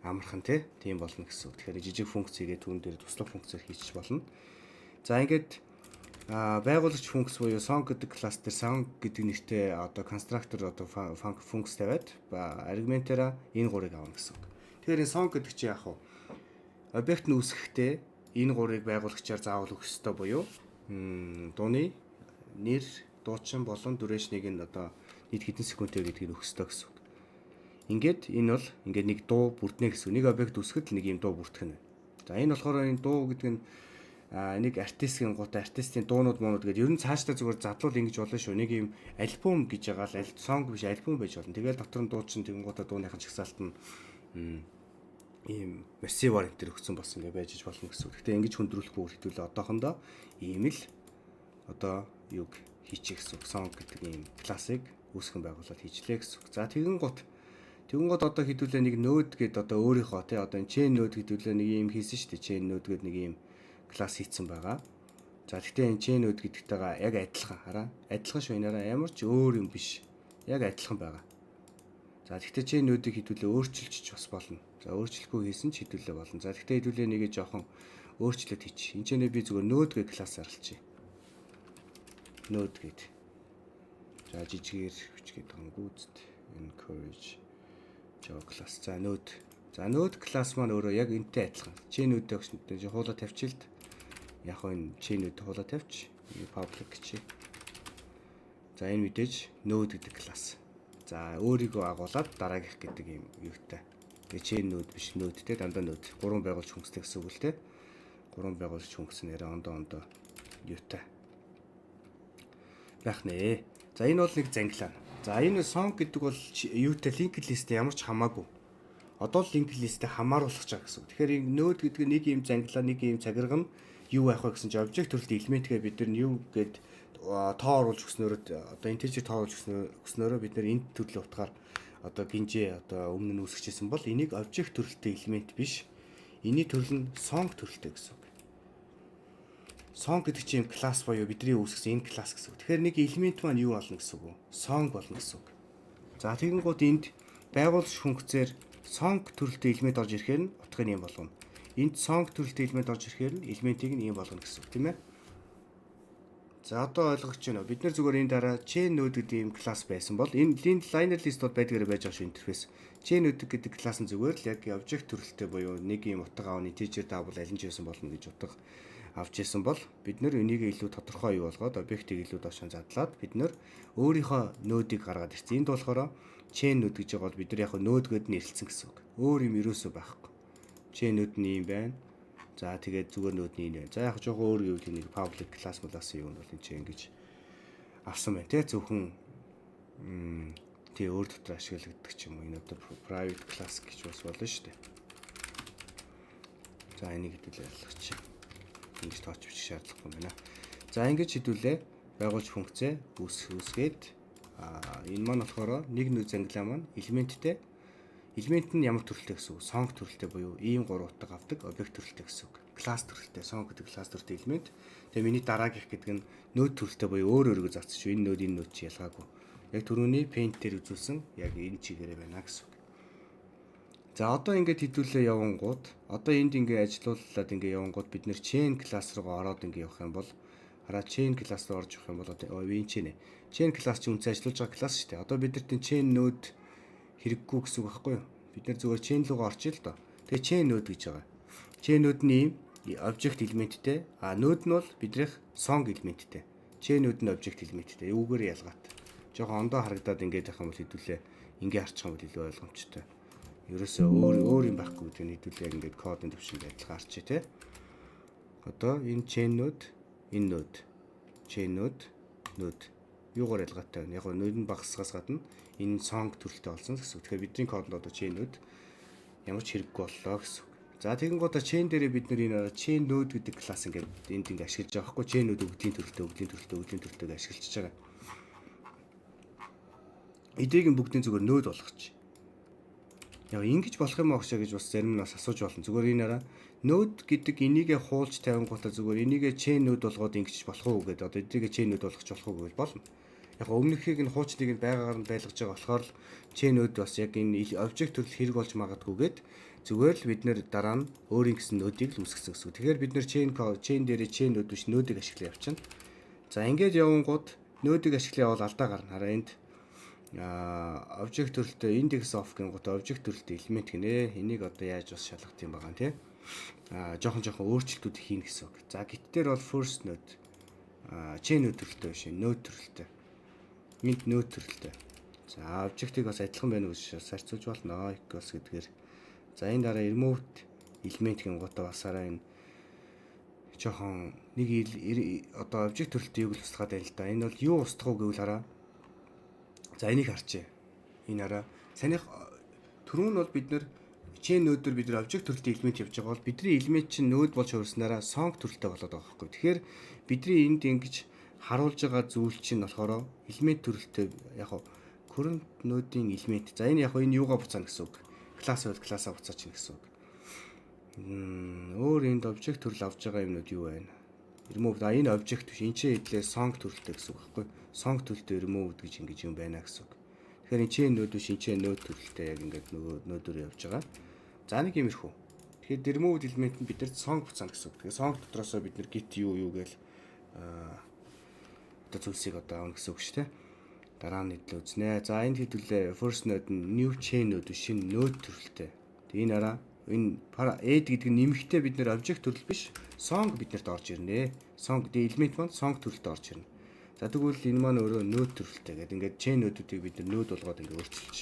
амархан тийм болно гэсэн үг. Тэгэхээр жижиг функцийгээ түүн дээр туслах функцээр хийчих болно. За ингээд байгуулагч функц буюу song гэдэг класс дээр song гэдэг нэртэй одоо constructor одоо функц тавиад аргументаараа энэ гурыг авна гэсэн үг. Тэгэхээр энэ song гэдэг чинь яг хуу объект нь үүсгэхдээ энэ гурыг байгуулагчаар заавал өгөх ёстой буюу дууны нэр, дуучин болон duration-ыг нь одоо нийт хэдэн секундтэй гэдгийг өгөх ёстой гэсэн үг. Ингээд энэ бол ингээд нэг дуу бүрднэ гэсэн. Нэг объект үүсгэхэд нэг юм дуу бүрдэх нь. За энэ болохоор энэ дуу гэдэг нь нэг артистийн гот артистийн дуунууд моонууд гэдэг ер нь цаашдаа зүгээр задлуул ингэж болно шүү. Нэг юм альбом гэж байгаа л сонг биш альбом байж болно. Тэгээд дотор нь дуу чинь тэгэн гутаа дууныхын чагсаалт нь ийм массиваар энэ төр өгсөн болсон гэж байж болно гэсэн. Гэхдээ ингэж хөндрүүлэхгүй хэдүүлээ одоохондоо ийм л одоо юг хийчих гэсэн. Сонг гэдэг ийм классик үүсгэн байгуулалт хийчлээ гэсэн. За тэгэн гут одоо хэдүүлээ нэг нөөд гээд одоо өөрийнхөө тий одоо энэ чейн нөөд хэдүүлээ нэг юм хийсэн шүү дээ. Чейн нөөд гээд нэг юм класс хийцэн байгаа. За гэхдээ энэ чейн нөөд гэдэгтэйгээ яг адилхан хараа. Адилхан шүү энээрээ ямар ч өөр юм биш. Яг адилхан байгаа. За гэхдээ чейн нөөдийг хэдүүлээ өөрчилчих бас болно. За өөрчлөхгүй хийсэн ч хэдүүлээ болно. За гэхдээ хэдүүлээ нэгэ жоохон өөрчлөлт хийчих. Энд ч нэ би зүгээр нөөд гэ класс арилчих. Нөөд гээд. За жижигээр хүчгээд гангүүцт encourage Java class. За нode class маань өөрөө яг энтэй адилхан. Chain-үүдтэй өгснөд хуулаа тавьчихлаа. Яг энэ chain-үүд хуулаа тавьчих. Public чи. За энэ мэдээж node гэдэг класс. За өөрийгөө агуулад дараагийнх гэдэг юм юутай. Тэгээ chain node биш node те дандаа node. 3 байгуулж хөнгөстэй гэсэн үг л те. 3 байгуулж хөнгөснээр ондоо юутай. Байх нэ. За энэ бол нэг зангилаа. За энэ song гэдэг бол юутай linked list ямар ч хамаагүй. Одоо л linked list-тэй хамааруулах гэж байгаа гэсэн. Тэгэхээр энэ node гэдэг нэг юм зангилаа, нэг юм цагирга нь юу байх вэ гэсэн чинь object төрөлт элементгээ бид нар юу гээд тоо оруулж өгснөөрөө одоо integer тоо оруулж өгснөөрөө бид нар int төрлөө утгаар одоо гинжээ одоо өмнө нь үүсгэжсэн бол энийг object төрөлттэй элемент биш. Эний төрөл нь song төрөлттэй гэсэн. Song гэдэг чинь класс боёо бидний үүсгэсэн энэ класс гэсэн үг. Тэгэхээр нэг элемент маань юу болно гэсэн үг вэ? Song болно гэсэн үг. За тэгэнгუთ энд байгуулж функцээр song төрөлттэй элемент орж ирэхээр нь утгын юм болгоно. Энд song төрөлттэй элемент орж ирэхээр нь элементийг нь юм болгоно гэсэн үг, тийм ээ. За одоо ойлгогч байна уу? Бид нар зүгээр энэ дараа chain node гэдэг ийм класс байсан бол энэ liner list-ууд байдгаар байж байгаа шүү интерфейс. Chain node гэдэг класс нь зүгээр л яг object төрөлттэй буюу нэг ийм утга аавны integer double аль нь ч байсан болно гэж утга авч ирсэн бол бид нэр энийг илүү тодорхой юу болгоод объектыг илүү доошоо задлаад бид нэр өөрийнхөө нөөдийг гаргаад ирсэн. Энд болохоор chain node гэж байгаа бол бид нар яг нөөд гэд нэрлэлсэн гэсэн үг. Өөр юм ерөөсөө байхгүй. Chain node нь юм байна. За тэгээд зүгээр нөөд нь юм байна. За яг жоохон өөр юу нэг public class class-ын юм бол энэ чинь ингэж авсан байна те зөвхөн тий өөр дотор ашиглагддаг ч юм уу. Энэ одоо private class гэж бас болно шүү дээ. За энийг хэдүүлээ ойлгоч. Ингэж тооч бичих шаардлагагүй байна. За ингэж хэдүүлээ байгуулж функцээ үүсгээд энэ маань болохоор нэг нөө зангилаа маань элементтэй элемент нь ямар төрөлтэй гэсэн үг? Song төрөлтэй буюу ийм 3 утга авдаг объект төрөлтэй гэсэн үг. Класс төрөлтэй song гэдэг класс төрөлтэй элемент. Тэгээ миний дараагийнх гэдэг нь нөөд төрөлтэй буюу өөрөөрөө зарцчих шүү. Энэ нөөд чи ялгаагүй. Яг түрүүний paint дээр үзүүлсэн яг энэ чигээрээ байна гэсэн үг. За одоо ингээд хэдүүлээ явангууд одоо энд ингээд ажилууллаад ингээд явангууд бид нэр chain class руу ороод ингээд явах юм бол хараа chain class руу орж явах юм бол одоо win chain class чи үнцэн ажилуулж байгаа класс шүү дээ. Одоо бид нарт chain node хэрэггүй гэсэн үг байхгүй юу? Бид нар зүгээр chain руу орчих л доо. Тэгээ chain node гэж байгаа. Chain node нь object элементтэй node нь бол бидрийнх song элементтэй. Chain node нь object элементтэй. Эвгээр ялгаатай. Жохон ондоо харагдаад ингээд явах юм бол хэдүүлээ ингээд харчих юм бол илүү ойлгомжтой. Ерөөсөө өөр юм байхгүй гэдэг нь хэдүүлээ ингээд кодын төвшөнд адилхан арчи тий. Одоо энэ chain node, энэ node, chain node, node юугаар ялгаатай вэ? Яг нь нode нь багасгаас гадна энэ song төрөлтэй болсон гэсэн үг. Тэгэхээр бидний кодд одоо chain node ямар ч хэрэггүй боллоо гэсэн үг. За тэгэнгუთ chain дээрээ бид нэр энэ chain node гэдэг класс ингээд энд ингээд ашиглаж байгаа байхгүй chain node өгдлийн төрөлтэй ашиглаж байгаа. Эдийг бүгдийн зүгээр node болгочих. Яг ингэж болох юм аашаа гэж бас зарим нь бас асууж болно. Зүгээр энэ араа node гэдэг энийгээ хуулж тавингуудаа зүгээр энийгээ chain node болгоод ингэж болох уу гэдэг. Одоо эдгийгээ chain node болгож болох уу гэж болно. Яг өмнөхийг нь хуучныг нь байгаагаар нь байлгаж байгаа болохоор л chain node бас яг энэ object төрөл хэрэг болж магадгүйгээд зүгээр л бид нэр дараа нь өөрийн гэсэн node-ийг л үүсгэсэн гэсэн. Тэгэхээр бид нэр chain дээрээ chain node биш node-ийг ашиглаж явчихна. За ингээд явангууд node-ийг ашиглаа бол алдаа гарна. Хараа энд object төрөлтэй index of гингут object төрөлтэй элемент гинэ. Энийг одоо яаж бас шалгах юм байгаа юм те. Жохон өөрчлөлтүүд хийн гэсэн үг. За git дээр бол first node chain node төрөлтэй биш, node төрөлтэй. Mint node төрөлтэй. За обжектыг бас адилхан байна гэж зарцуулж болно equals гэдгээр. За энэ дараа remove element гингуудаа бас араа энэ жоохон нэг одоо обжект төрөлтөө юуг л устгаад байна л да. Энэ бол юу устгах уу гэвэл хараа. За энийг харчээ. Энэ хараа. Санийх түрүүн нь бол бид нэр chain нode дээр бид нэр обжект төрөлтөө элемент явж байгаа бол бидний элемент чинь нode болж хувирснараа song төрөлтөө болоод байгаа байхгүй. Тэгэхээр бидний энд ингэж харуулж байгаа зүйл чинь болохоор элемент төрөлтөө яг нь current node-ийн элемент. За энэ яг энэ юугаа буцаана гэсэн үг. Класс бол классаа буцаач гэсэн үг. Өөр энд обжект төрөл авж байгаа юмнууд юу байна? Remove энэ обжект биш. Энд чинь хэдлээ song төрөлтөө гэсэн үг байхгүй. Song төрөлтөө remove гэж ингэж юм байна гэсэн үг. Тэгэхээр энэ chain node биш, энэ chain node төрөлтөө яг ингээд нөгөө нодоор явж байгаа. За нэг юмэрхүү. Тэгэхээр remove элемент нь бидэрт song буцаана гэсэн үг. Тэгэхээр song дотроосоо бид нэр git юу гээл одоо зүйлсийг одоо авна гэсэн үг шүү дээ. Дараа нь хэдлээ үзнэ. За энд хэдүүлээ first node нь new chain node шинэ node төрөлтэй. Тэгээ энэ араа энэ add гэдэг нь нэмэхдээ бид нэр object төрөл биш song биднэрт орж ирнэ. Song гэдэг элемент маань song төрөлтөд орж ирнэ. За тэгвэл энэ маань өөрөө node төрөлтэй гэдэг. Ингээд chain node-уудыг бид нэр node болгоод ингээд өөрчилж.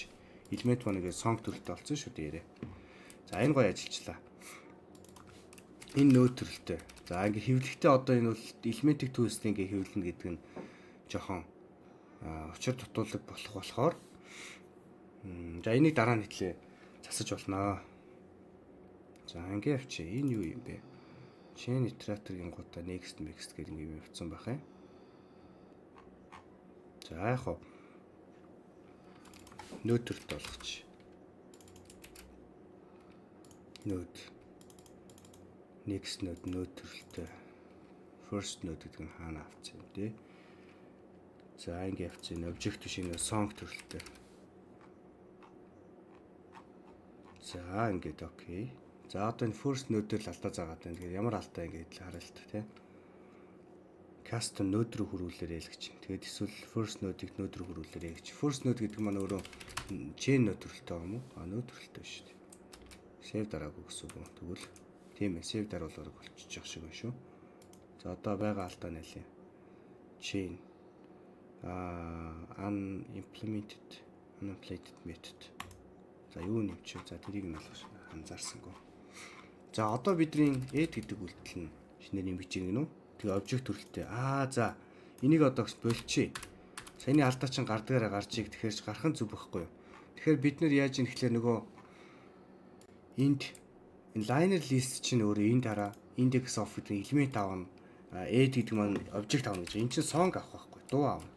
Элемент маань ингээд song төрөлтөд олсон шүү дээ. За энэ гоё ажиллажлаа. Энэ node төрөлтэй. За ингээд хэвлэхдээ одоо энэ бол элементийг түүстэй ингээд хэвлэнэ гэдэг нь жоохон учир дутуулаг болохоор за энийг дараа нь хэтлээ засаж болно. За ингээ авчи. Энэ юу юм бэ? Chain iterator-ийн гутаа next гэдэг юм явуулсан байх юм. За яг хоо node төрөлт болгоч. Node next node төрөлтөө first node гэдэг нь хаана авчихсан юм те. За ингээ авчихсан object биш энэ song төрөлтөө. За ингээд окей. За одоо энэ first node дээр л алдаа заагаад байна. Тэгэхээр ямар алдаа ингээд л хараа л та тий. Custom node руу хөрвүүлээрэй л гэж. Тэгээд эсвэл first node-ийг node руу хөрвүүлээрэй гэж. First node гэдэг маань өөрөө chain node төрөлтэй юм уу? Node төрөлтэй шүү дээ. Save дараагүй гэсэн үг. Тэгвэл тийм ээ, save даруулаараа болчихж байгаа шиг байна шүү. За одоо байгаа алдаа нэлээ. Chain unimplemented method. За юу нэмчих. За тэрийг нь болгож анзаарсангүй. За одоо бидний add гэдэг үйлдэл нь шинээр нэмж гинэ үү? Тэгээ object төрөлтэй. За энийг одоо болчихъя. Саяны алдаа чинь гардагаараа гарч ийг тэгэхээр ч гарах нь зүг байхгүй юу? Тэгэхээр бид нэр яаж юм гэхлээр нөгөө энд энэ liner list чинь өөрөө энд хараа index of гэдэг элемент авна. Add гэдэг маань object авна гэж. Энд чинь song авах байхгүй. Дуу авна.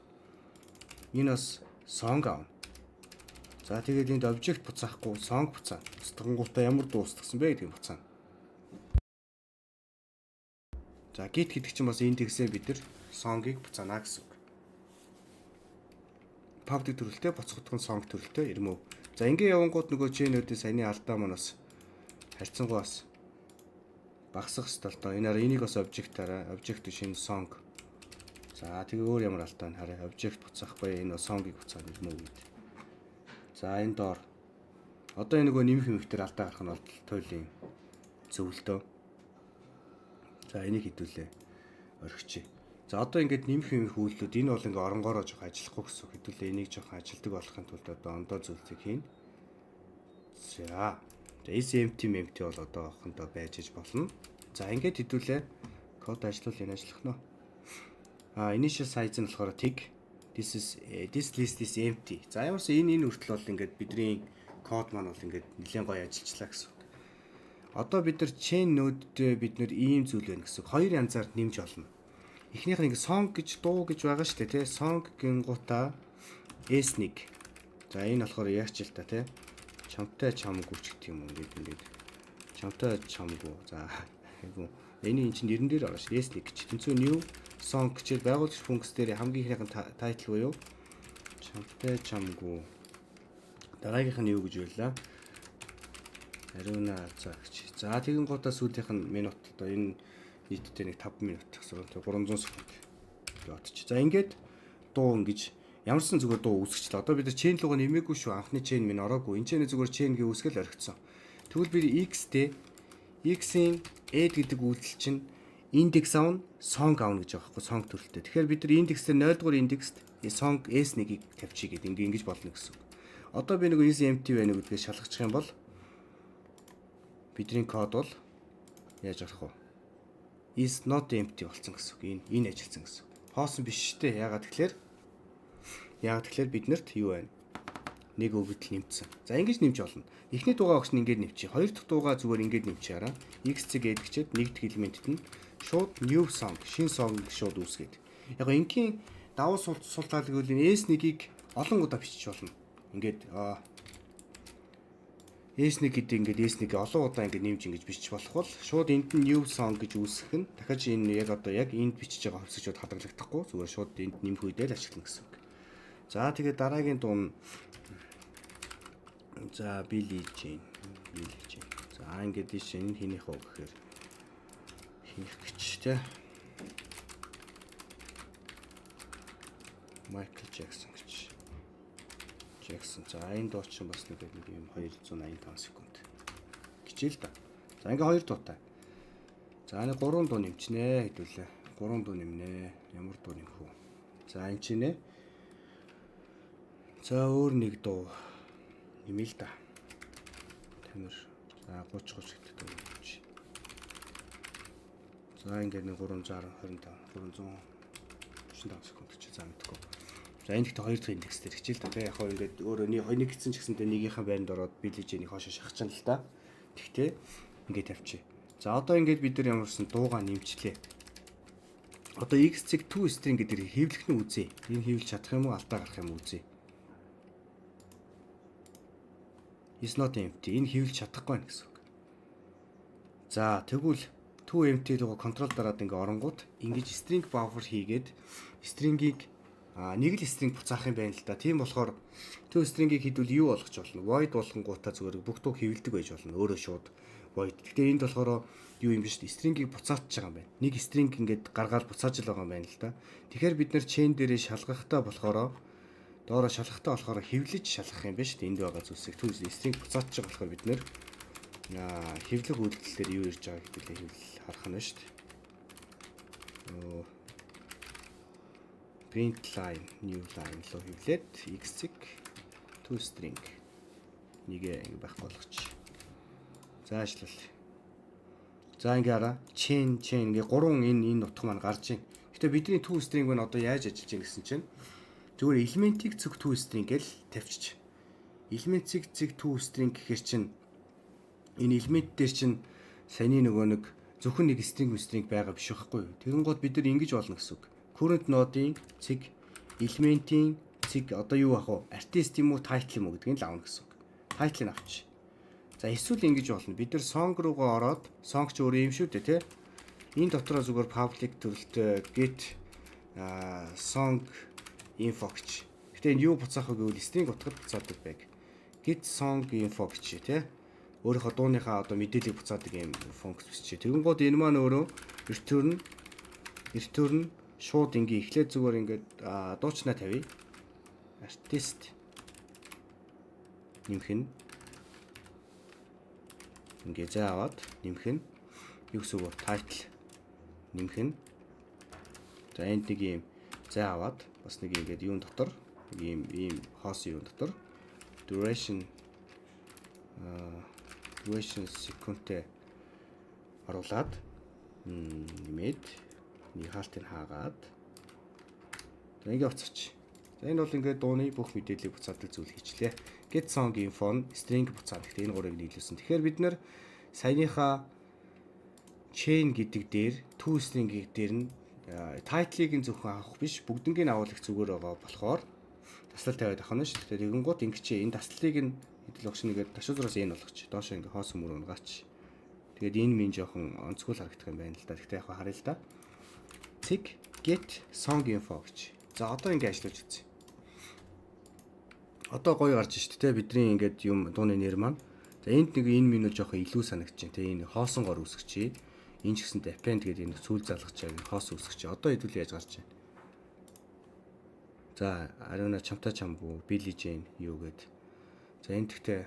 Энэ бас song авна. За тэгээд энд object буцаахгүй song буцаана. Устгангуудаа ямар дуу устгасан бэ гэдгийг буцаана. За git гэдэг чинь бас индексээ бид нар song-ыг буцаана гэсэн үг. Public төрөлтэй буцагдсан song төрөлтэй remove. За ингээ явангууд нөгөө chain-уудын саяны алдаа маань бас харьцангуй бас багасах ёстой л доо. Энийг бас object-аараа object шинэ song. За тэгээ өөр ямар алдаа нь хараа object буцаахгүй энэ song-ыг буцаана remove гэдэг. За энэ доор одоо энэ нөгөө нэмэх юмхтэр алдаа гарах нь бол туйлын зөвлөлтөө. За энийг хэдүүлээ орхичих. За одоо ингээд нэмэх юмх үйлдэлүүд энэ бол ингээ оронгороо жоох ажиллахгүй гэсэн хэдүүлээ энийг жоох ажилдаг болохын тулд одоо ондоо зөвлөлтийг хийн. За SMT бол одоо охондоо байж иж болно. За ингээд хэдүүлээ код ажиллуул энэ ажиллах нь. Initial size нь болохоор tick. This list is empty. За ямарс энэ үртэл бол ингээд бидний код маань бол ингээд нэлээд гоё ажиллажлаа гэсэн. Одоо бид нар chain node-д бид нар ийм зүйл байна гэсэн. Хоёр янзаар нэмж олно. Эхнийх нь ингээд song гэж дуу гэж байгаа шүү дээ, тий. Song гингуудаа S1. За энэ болохоор яг ч л та тий. Чамтай чамгүй ч гэх юм уу ингээд чамтай чамгүй. За айгу энэ чинь нэрэн дээр орно шүү. S1 гэж. Тэнцүү new song гэж байгуулагч функц дээр хамгийн ихнийх нь тайтл буюу чамтай чамгүй. Дараагийнх нь юу гэж байлаа? Ариуна цагч. За тэгин гутаа сүүлийнх нь минут одоо энэ нийтдээ нэг 5 минут гэсэн 300 секунд явууч. За ингээд дуу ингэж ямарсан зүгээр дуу үүсгэчлээ. Одоо бид chain руугаа нэмээгүй шүү. Анхны chain минь ороогүй. Энэ chain зүгээр chain гээ үүсгэл орхицсан. Тэгвэл би x-тэй x-ийн add гэдэг үйлдэл чинь индекс авна, song авна гэж байгаа байхгүй song төрөлтэй. Тэгэхээр бид нар индекс дээр 0 дугаар индекст song S1-ийг тавьчих гэдэг ингэж болно гэсэн үг. Одоо би нэг is empty байна гэдгээ шалгачих юм бол бидний код бол яаж арах вэ? Is not empty болсон гэсэн үг. Энэ ажилласан гэсэн үг. Хоосон биш шүү дээ. Яагаад тэгэхээр биднэрт юу байна? Нэг өгөгдөл нэмсэн. За ингэж нэмж болно. Эхний дугаа өгч нь ингэж нэмчих. Хоёр дахь дугаа зүгээр ингэж нэмчих хараа. X-ийг эдгчээд нэг дахь элементэд нь шууд new song, шинэ song шууд үүсгээд. Яг гоо ингийн давуу сул талыг үл S1-ийг олон удаа бичиж болно. Ингээд S1 гэдэг ингээд S1-ийг олон удаа ингээд нэмж ингэж бичиж болох бол шууд энд нь new song гэж үүсгэх нь дахиж энэ яг одоо яг энд бичиж байгаа хувьсгчуд хадгалагдахгүй зүгээр шууд энд нэмэх үедээ л ашиглана гэсэн үг. За тэгээд дараагийн дуу нь за Billie Jean. За ингээд ийш энэ хийнийх уу гэхээр хийх гэж те. Michael Jackson гэж. Jackson. За энэ дуу чинь бас нэг юм 285 секунд. Хичээл та. За ингээ хоёр дуутай. За нэг 3 дуу нэмчнэ хэдүүлээ. 3 дуу нэмнэ. Ямар дуу нэмэх вэ? За энэ чинь нэ. За өөр нэг дуу нэмээ л да. Тамир. За 30 гэдэг дуу нэмч. За ингээ нэг 360 25 335 секунд гэж за мэдгүй. За энэ ихтэй хоёр дахь индекс дээр хичээл та. Яг хоо ингээд өөрөө нэг гэсэн ч гэсэнтэй нэгийнхэн байранд ороод Billie Jean-ийг хоошоо шахаж чана л да. Тэгтээ ингээд тавьчих. За одоо ингээд бид нар ямарсан дууга нэмчлээ. Одоо X-ийг 2 string гэдэг хэвлэх нь үзье. Энэ хэвлж чадах юм уу, алдаа гарах юм уу үзье. Is not empty. Энэ хэвлж чадахгүй байна гэсэн үг. За тэгвэл 2 empty руугаа контрол дараад ингээ оронгууд ингэж string buffer хийгээд string-ийг нэг л string буцаах юм байна л да. Тийм болохоор 2 string-ийг хийдвэл юу болгож болно? Void болгонгуудаа зүгээр бүх дуу хэвлдэг байж болно. Өөрөө шууд void. Гэхдээ энд болохоор юу юм биш. String-ийг буцаатж байгаа юм байна. Нэг string ингээд гаргаад буцааж л байгаа юм байна л да. Тэгэхээр бид нар chain дээрээ шалгахтаа болохоор доороо шалгахтаа болохоор хэвлэж шалгах юм байна шүү дээ. Энд байгаа зүйлсийг түр string буцаатж байгаа болохоор бид нар хэвлэх үйлдэлээр юу ирж байгаа гэдгийг хэвлэл харах нь шүү дээ. Print line, new line лөө хэвлээд X-ийг 2 string нэгэ ингэ байхгүй болгоч. За ажиллал. За ингэ хараа. Chain ингээ 3 энэ утга маань гарч ийн. Гэтэ бидний 2 string нь одоо яаж ажиллаж ийн гэсэн чинь зүгээр элементийг зөв 2 string гэл тавьчих. Элементийг зөв 2 string гэхэр чинь энэ элемент дээр чинь саяны нөгөө нэг зөвхөн нэг string байгаа биш байхгүй юу? Тэгэн гол бид нар ингэж болно гэсэн үг. Current node-ийн цэг элементийн цэг одоо юу ах вэ? Artist юм уу, title юм уу гэдгийг л авна гэсэн үг. Title-ыг авчих. За эсвэл ингэж болно. Бид нар song руугаа ороод song ч өөр юм шүү дээ, тий? Энэ дотроо зүгээр public төрөлтэй get song info гэж. Гэтэ энэ юу буцаах вэ гэвэл string утгад буцаадаг байг. Get song info гэж тий? Өөрийнхөө дууныхаа одоо мэдээллийг буцаадаг юм функц бичээ. Тэгэн гол энэ маань өөрөө return шууд ингээ эхлээд зүгээр ингээд дуучнаа тавья. Artist нэмэх нь ингээ заавад нэмэх нь юу гэсэн үг вэ? Title нэмэх нь. За энд нэг юм заавад бас нэг ингээд юун дотор ийм хоосон юун дотор duration секундтэй оруулаад нэмээд нэг хаалтыг хаагаад за ингээ уцаач. За энэ бол ингээд дууны бүх мэдээллийг буцаадаг зүйл хийчлээ. Get song info string буцаад. Гэхдээ энэ гурыг нийлүүлсэн. Тэгэхээр бид нэр саяныхаа chain гэдэг дээр 2 string дээр нь title-ыг нь зөвхөн авах биш бүгднийг нь авах зүгээр байгаа болохоор таслал тавиад авах нь шүү дээ. Тэгэн гут ингэчээ энэ таслалыг нь хэдэл огш нэгээд ташуураас энэ болгоч. Доошо ингээ хоосон мөр унгаач. Тэгээд энэ минь жоохон онцгой харагдах юм байна л да. Гэхдээ яг харъя л да. Цэг get song info гэж. За одоо ингээ ажиллаж үзье. Одоо гоё гарч ш тэ бидний ингээд юм дууны нэр маань. За энд нэг энэ меню жоохон илүү санагдаж байна тэ энэ хоосонгоор үүсгэж. Энэ ч гэсэнтэй append гэдэг энэ сүүл залгаж байгаа хоос үүсгэж. Одоо хэдүүл яаж гарч байна. За Ariana чамтай чамгүй Billie Jean юу гээд. За энэ тэгтээ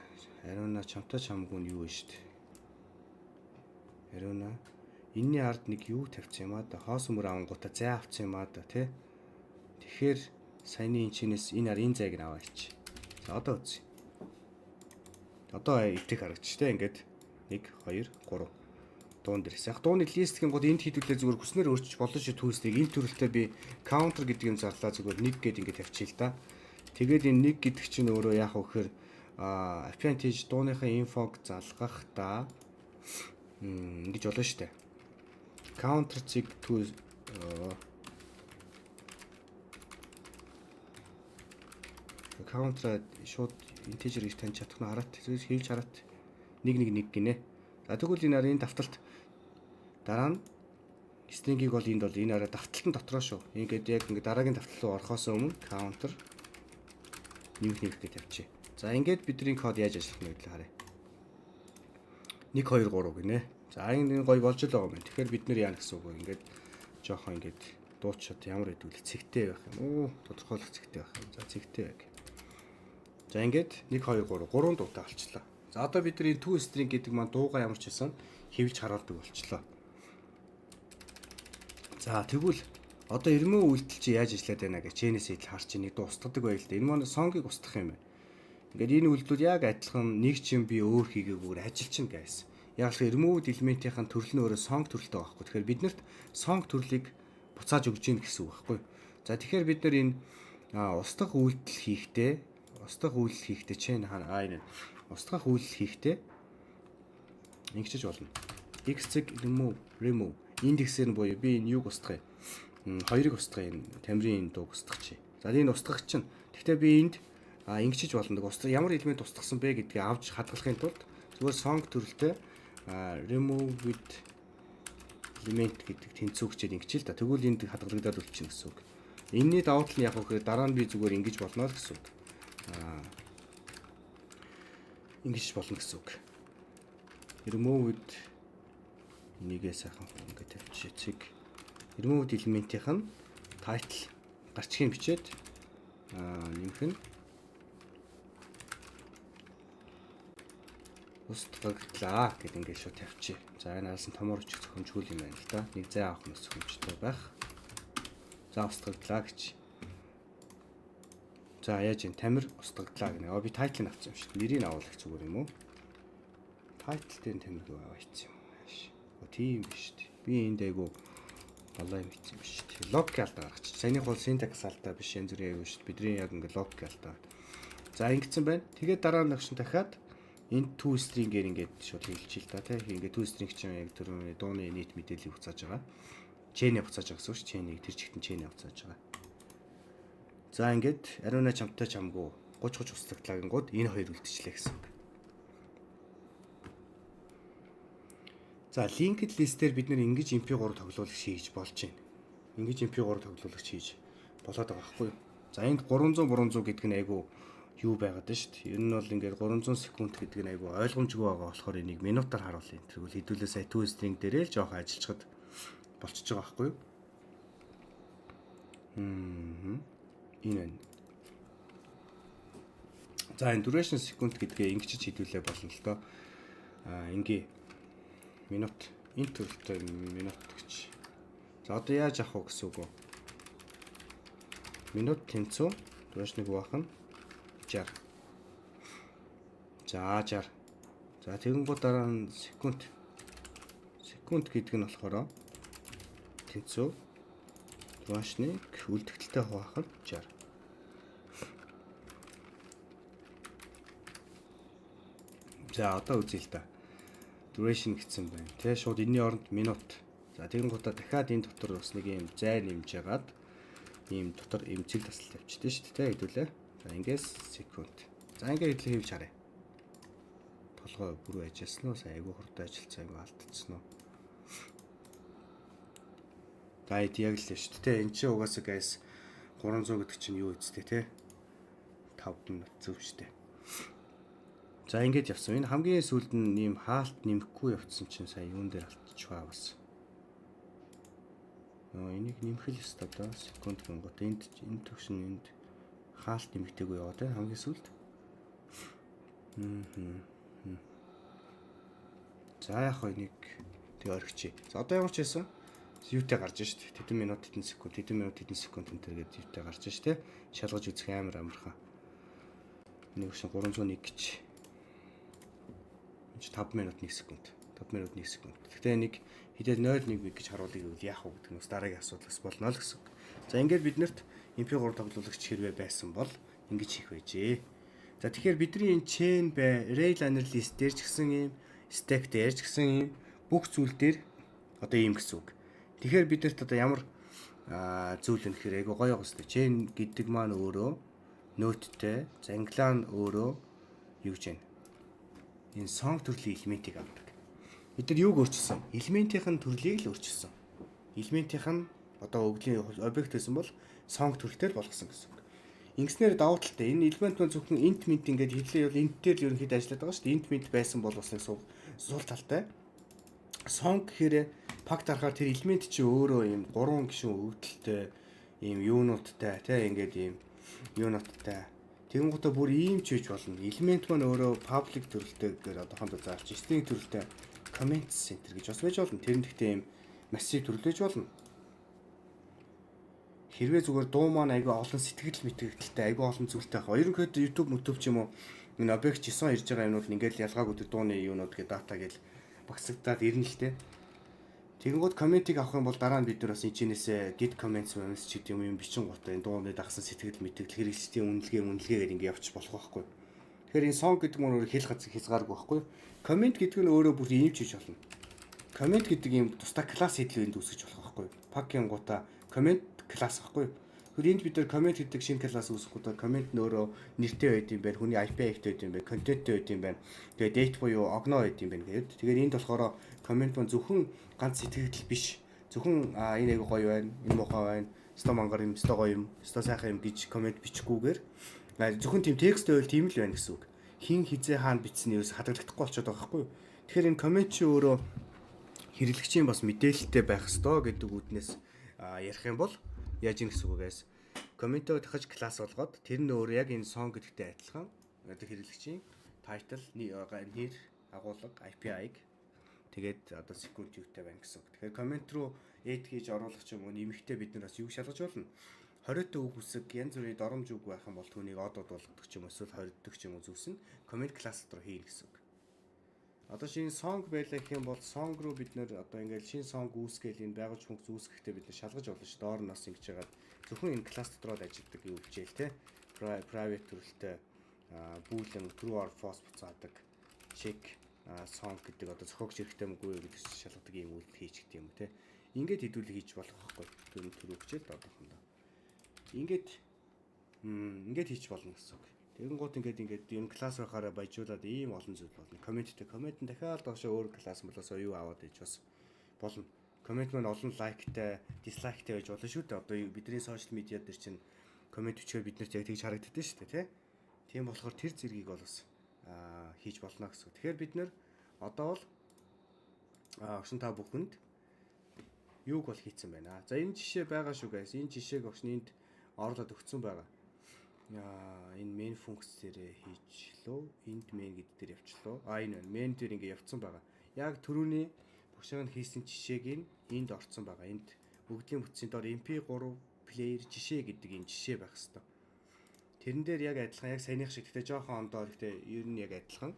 Ariana чамтай чамгүй нь юу вэ штэ. Ariana Энэний ард нэг юу тавьсан юм аа да. Хоос өмөр авангуудаа зай авсан юм аа да тий. Тэгэхээр саяны энэчнээс энэ зайг нь аваач. За одоо үзье. Одоо итэх харагдчихтэй ингээд 1 2 3 дуун дээрс. Яг дууны листийн гол энд хийдүүлээ зүгээр хүснээр өөрчилж болно шүү түүсийг. Энэ төрөлтэй би counter гэдэг юм зарлаа зүгээр 1 гэд ингээд тавьчихъя л да. Тэгээд энэ 1 гэдэг чинь өөрөө яах вэ гэхээр appendage дууныхаа инфог залгахдаа ингэж болно шүү дээ. Counter zig to counter шууд integer гэж таньж чадах нь хараат хийвч хараат 1 гинэ. За тэгвэл энэ арийн давталт дараа нь string-ийг бол энд бол энэ араа давталтын дотроо шүү. Ингээд яг ингээд дараагийн давтал руу орохоос өмнө counter нэг гэж тавьчих. За ингээд бидний код яаж ажиллах нь гэвэл харъя. 1 2 3 гинэ. За энэ гоё болж л байгаа юм байна. Тэгэхээр бид нэр яана гэсэн үг вэ? Ингээд жоохон ингээд дуучид ямар хэдүүл цэгтэй байх юм уу? Тодорхойлох цэгтэй байх юм. За цэгтэй байг. За ингээд 1 2 3 3 дуутай болчихлоо. За одоо бидний to string гэдэг маань дуугаа ямар ч хэлсэн хэвлж харуулдаг болчихлоо. За тэгвэл одоо эрмөө үйлдэл чи яаж ажиллаад байна гэж чэнэс идэл харч нэг дуу устгадаг байл л да. Энэ маань сонгийг устгах юм байна. Ингээд энэ үйлдэлүүд яг адилхан нэг ч юм би өөр хийгээгүй ажилчин гэсэн. Яг л remove элементийн төрөл нь өөрөө song төрөлтэй байгаа байхгүй. Тэгэхээр биднэрт song төрлийг буцааж өгж гин гэсэн үг байхгүй. За тэгэхээр бид нар энэ устгах үйлдэл хийхдээ чинь энэ устгах үйлдэл хийхдээ ингэчж болно. X-ийг remove индексээр нь буюу би энэ юг устгая. 2-ыг устгая энэ тамирын энэ дууг устгах чи. За энэ устгах чинь гэхдээ би энд ингэчж болно. Ямар элемент устгасан бэ гэдгийг авч хадгалахын тулд зүгээр song төрөлтэй remove with element гэдэг тэнцвүүгчээр ингэчил та. Тэгвэл энд хадгалагдаад үлдчихнэ гэсэн үг. Энэний давуу тал нь яг үхээр дараа нь би зүгээр ингэж болно л гэсэн үг. Ингэж болно гэсэн үг. Remove with нэгээ сайхан ингэ тавьчих. Remove with element-ийн title гарчгийн бичээд нэмэх нь устгаглаа гэдэг ингээд шууд тавьчих. За энэ араас нь томор өчг зөвхөмжгүй юм байна л да. Нэг зай авах нь зөвхөмжтэй байх. За устгаглаа гэж. За яаж юм тамир устгаглаа гэнэ. Би тайтлыг авсан юм шүү дээ. Нэрийг авах зүгээр юм уу? Тайтл дээр тамирг аваачсан юм. Тийм биш үү. Би энд айгу болоо юм хийсэн биш үү. Логик алдаа гаргачих. Саяных бол syntax алдаа биш янз бүрийн аягүй шүү дээ. Бидний яг ингээд логик алдаа. За ингэсэн байна. Тэгээд дараа нь агшин дахиад энэ to string-ээр ингээд шууд хэлчихэл та тийм ингээд to string чинь яг түрүүний дууны нийт мэдээллийг буцааж байгаа. Chain-ийг буцааж байгаа гэсэн үг шүү. Chain-ийг тэр чигтэн chain-ийг буцааж байгаа. За ингээд ариуна чамтай чамгүй 30 устгаглагангууд энэ хоёр үлдчихлээ гэсэн үг. За linked list-ээр бид нэр ингэж MP3 тоглуулагч хийж болж байна. Ингэж MP3 тоглуулагч хийж болоод байгаа байхгүй юу? За энд 300 гэдэг нь айгу юу байгаад байна шүү дээ. Ер нь бол ингээд 300 секунд гэдэг нь айгу ойлгомжгүй байгаа болохоор энийг минутаар харуулъя. Тэргүүл хэдүүлээ сая to string дээрээ л жоохон ажиллачаад болчихж байгаа байхгүй юу? Энэ байна. За энэ duration секунд гэдгээ ингэж хэдүүлээ болно л доо. Ингээ минут энэ төрөлтэй минут гэж. За одоо яаж авах вэ гэсэн үг вэ? Минут тэнцүү duration-ыг хуваах нь 60. За 60. За тэгэнгүүт дараа нь секунд гэдэг нь болохоор тэнцүү дуашныг үлдэгдэлтэй хуваах нь 60. За одоо үзье л да. Duration гэсэн байна. Тэгээ шууд энэний оронд минут. За тэгэнгүүтээ дахиад энэ дотор бас нэг юм зай нэмж ягаад ийм дотор эмчиг тасал тавьчихдээ шүү дээ хэдүүлээ. За ингээс секунд. За ингээд хийлээ хийвч харъя. Толгой бүр ажилласан уу? Айгуу хурдан ажиллацсан юм алдчихсан уу? За яг л шүү дээ. Энд чинь угаасаа гайс 300 гэдэг чинь юу үстэй те? 5 минут зөв шүү дээ. За ингээд явсан. Энэ хамгийн сүүлд нь ийм хаалт нэмэхгүй явцсан чинь сая юун дээр алдчихваа бас. Энийг нэмэх л ёстой доо. Секунд гингот энд төгшин энд хаалт нэмэгтэйгүй яваа те хамгийн сүүлд. За яг хоо нэг Тэгээ орхичих. За одоо ямар ч байсан юутай гарч шүү дээ. Тэдэн минут хэдэн секунд энэ төр гээд юутай гарч шүү дээ. Шалгаж үзэх амархан. Нэг шин 301 гэж. 5 минут 1 секунд. 5 минут 1 секунд. Гэхдээ нэг хідэл 0.1 гэж харуулъя гэвэл яах вэ гэдэг нь бас дараагийн асуудал болно л гэсэн. За ингээд биднэрт MP3 тоглуулагч хэрвээ байсан бол ингэж хийх байжээ. За тэгэхээр бидний энэ chain rail analyst дээр ч гэсэн ийм stack дээр ч гэсэн ийм бүх зүйл дээр одоо ийм гэсэн үг. Тэгэхээр биднэрт одоо ямар зүйл вэ гэхээр айгу гоё гоостой. Chain гэдэг маань өөрөө note-тэй, за Angular өөрөө юу гэж байна? Энэ song төрлийн элементийг авдаг. Бид нар юуг өөрчилсөн? Элементийн төрлийг л өөрчилсөн. Элементийн одоо өглийн объект байсан бол song төрөлтэй болгосон гэсэн үг. Ингэснээр давуу талтай энэ элемент маань зөвхөн int mint ингээд хэлээ бол int дээр л ерөнхийдөө ажилладаг байгаа шүү дээ. Int mint байсан бол бас нэг сул талтай. Song гэхээр пакт харахаар тэр элемент чи өөрөө ийм 3 гишүүн өгдөлтэй ийм юунуудтай тий ингээд ийм юунуудтай. Тэгэнгუутаа бүр ийм ч хийж болно. Элемент маань өөрөө public төрөлтэй гэхээр одоохондоо заавч string төрөлтэй comment center гэж бас байж болно. Тэр нь гэхдээ ийм massive төрлөж болно. Хэрвээ зүгээр дуу маань айгүй олон сэтгэл мэтгэлтэй айгүй олон зүйлтэй байгаа. Ерөнхийдөө YouTube ч юм уу энэ объект 9 ирж байгаа юмнууд ингээл ялгаагүй тэр дууны юунууд гэдэг дата гэж багсагдаад ирнэ л те. Тэгэнгუут комментиг авах юм бол дараа нь бид нар бас энэчнээсээ git comments ч гэдэг юм бичин гутаа энэ дууны дагсан сэтгэл мэтгэл хэрэглэгчдийн үнэлгээгээр ингээ явчих болох байхгүй. Тэгэхээр энэ song гэдэг нь өөрөө хэл хязгааргүй байхгүй. Comment гэдэг нь өөрөө бүр ийм ч хийж болно. Comment гэдэг юм тусдаа класс хэдлүүнд үүсгэж болох байхгүй. Pack-ийн гутаа comment класс байхгүй. Тэгэхээр энд бид нар comment гэдэг шинэ класс үүсгэхэд comment нөөрөө нэртэй байд юм байна. Хүний IP active байд юм байна. Contentтэй байд юм байна. Тэгээ date буюу огно байд юм байна гэдэг. Тэгэхээр энд болохоор comment маань зөвхөн ганц сэтгэл биш. Зөвхөн энэ айгу гоё байна. Энэ муухай байна. Sto мангар юм, sto гоё юм, sto сайхан юм гэж comment бичгүйгээр зөвхөн тийм текст байвал тийм л байна гэсэн үг. Хин хизээ хаана бичсэн нь юус хадгалагдахгүй болчиход байгаа байхгүй. Тэгэхээр энэ comment чи өөрөө хэрэглэгчийн бас мэдээлэлтэй байх ёстой гэдэг үднээс ярих юм бол яаж ийн гэсэн үг гээс. Комментоо дахиж класс болгоод тэр нь өөр яг энэ song гэдэгтэй адилхан одоо хэрэглэгчийн title, нэр, агуулга, API-г тэгээд одоо секунд юутай байна гэсэн үг. Тэгэхээр коммент руу add хийж оруулах ч юм уу нэмэгтээ бид нар бас юу шалгаж болно. 20-т үг үсэг янз бүрийн доромж үг байх юм бол түүнийг одод болгодог ч юм уу эсвэл 20-д ч юм уу зүйлс нь коммент класс руу хийнэ гэсэн үг. Одоо шинэ song байлаа гэх юм бол song руу бид нэр одоо ингээл шинэ song үүсгээл энэ байгуулж функц үүсгэхдээ бид нар шалгаж болно шүү. Доор нь бас ингэж яагаад зөвхөн энэ класс дотор л ажилладаг юу хичээл те. Private төрөлтэй boolean true or false буцаадаг check song гэдэг одоо зохиогч хэрэгтэй мгүй юу гэж шалгадаг юм үйлдэл хийж гэдэг юм те. Ингээд хэдүүлэг хийж болох байхгүй. Түр хичээл доодохондоо. Ингээд хийж болно гэсэн үг. Тэгэнгუут ингээд энэ класс байхаараа баяжуулаад ийм олон зүйл болно. Коммент нь дахиад доошоо өөр класс болоосоо юу аваад иж бас болно. Коммент маань олон лайктай, дислайктай байж болно шүү дээ. Одоо бидний сошиал медиа дээр чинь коммент бичгээр биднэрт яг тэгж харагддаг шүү дээ, тий? Тийм болохоор тэр зэргийг бол бас хийж болно гэсэн үг. Тэгэхээр бид нэр одоо бол огшин та бүхэнд юуг бол хийцэн байна. За энэ жишээ байгаа шүү guys. Энэ жишээг огшин энд оруулаад өгсөн байгаа. Энэ main функц дээрээ хийчлөө. Энд main гэдэг дээр явчлаа. Энэ main дээр ингэ явцсан байгаа. Яг түрүүний багшааг нь хийсэн жишээг энд орцсон байгаа. Энд бүгдийн бүтцийн доор MP3 player жишээ гэдэг энэ жишээ байх хэвээр. Тэрэн дээр яг адилхан яг саяных шиг гэхдээ жоохон ондоо гэхдээ ер нь яг адилхан.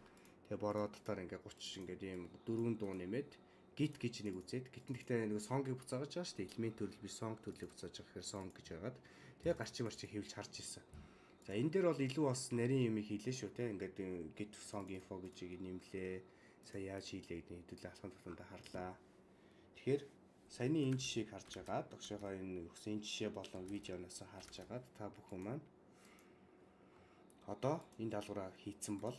Тэгээ бороо дотор ингээ 30 ингээд ийм дөрвөн дуу нэмээд git гэж нэг үзээд гитэн гэхдээ нэг song-ыг буцааж байгаа шүү дээ. Элемент төрөл биш song төрлийг буцааж байгаа гэхээр song гэж байгаад тэгээ гарчин марчин хэвлж харж ирсэн. За энэ дээр бол илүү бас нарийн юм хийлээ шүү те. Ингээд git song info гэж нэмлээ. Сая яаж хийлээ гэдэг хэдүүлээ алхам туланда харлаа. Тэгэхээр саяны энэ жишээг харж байгаа. Догшоогоо энэ өгсөн жишээ болон видеоноос харж байгаа. Та бүхэн маань одоо энэ даалгавраа хийцэн бол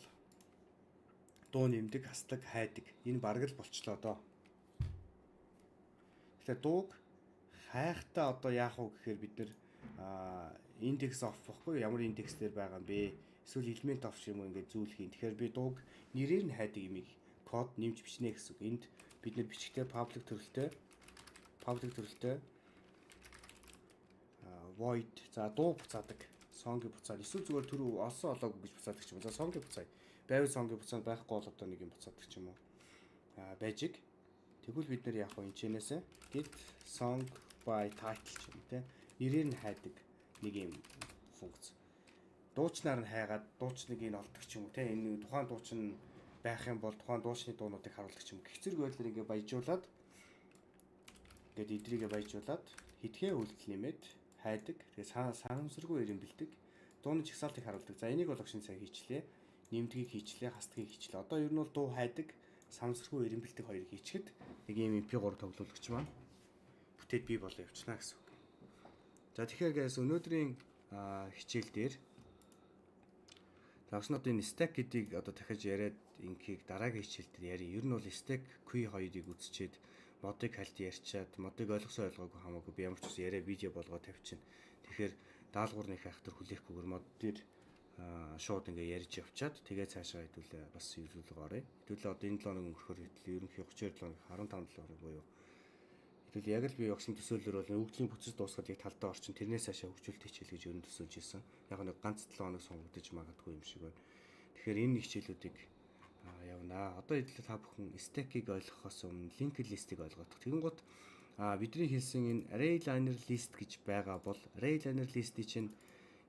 дуу нэмдэг, хасдаг, хайдаг. Энэ бараг л болчлоо доо. Тэгэхээр дууг хайхтаа одоо яах вэ гэхээр бид нэр индекс оф бохгүй ямар индекс дээр байгаа юм бэ? Эсвэл элемент оф юм ингээд зүйл хийн. Тэгэхээр би дууг нэрээр нь хайдаг имийг код нэмж бичнэ гэсэн үг. Энд бид нэр бичгтээ public төрөлтэй void за дуу буцаадаг song-ыг буцаад эсвэл зүгээр түрүү олсон олоогүй гэж буцаадаг ч юм уу. За song-ыг буцаая. Байвал song-ыг буцаад байхгүй бол одоо нэг юм буцаадаг ч юм уу. Байжиг. Тэгвэл бид нэр яг энэ чэнэсээ get song by title ч юм те нэрээр нь хайдаг нэг юм функц. Дуучнаар нь хайгаад дуучныг энэ олдог ч юм уу те энэ тухайн дуучин байх юм бол тухайн дуучны дуунуудыг харуулдаг ч юм. Гэх зэрэг байдлаар ингээ баяжуулаад ингээд эдрийгээ баяжуулаад хитгэн үйлдэл нэмээд хайдаг. Тэгээ санамсаргүй ирэмбэлдэг. Дууны чагсаалтыг харуулдаг. За энийг бол огшин сайн хийчлээ. Нэмдгийг хийчлээ, хасдгийг хийчлээ. Одоо ер нь бол дуу хайдаг, санамсаргүй ирэмбэлдэг хоёрыг хийчихэд нэг юм MP3 тоглоулагч маань бүтээд бий болоо явчихна гэсэн үг. За тэгэхээр guys өнөөдрийн хичээл дээр Тавснууд энэ stack гэдгийг одоо дахиж яриад ингийг дараагийн хичээл дээр ярив. Ер нь бол stack Q2-ыг үзчихэд модыг хальт ярьчаад модыг ойлгосон ойлгоогүй хамаагүй би ямар ч ус яриа видео болгоод тавьчихна. Тэгэхээр даалгавар нэг хайхтар хүлээхгүйгээр мод дээр шууд ингээ ярьж явчаад тэгээ цаашаа хэдүүлээ бас зөвлөгөө оръё. Хэдүүлээ одоо энэ 7 хоног өнгөрөхөөр ерөнхий 32 хоног 15 хоног буюу хэдүүл яг л би огшин төсөөлөл бол өвгдлийн бүцэс дуусгаад яг талдаа орчин тэрнээс цаашаа хөгжүүлэлт хичээл гэж ерөн төсөөлж исэн. Яг нэг ганц 7 хоног сонгогдож магадгүй юм шиг байна. Тэгэхээр энэ хичээлүүдийг явнаа. Одоо хэдүүлээ та бүхэн stack-ийг ойлгохоос өмнө linked list-ийг ойлгох. Тэгэн гут бидний хэлсэн энэ array liner list гэж байгаа бол array liner list-ийн чинь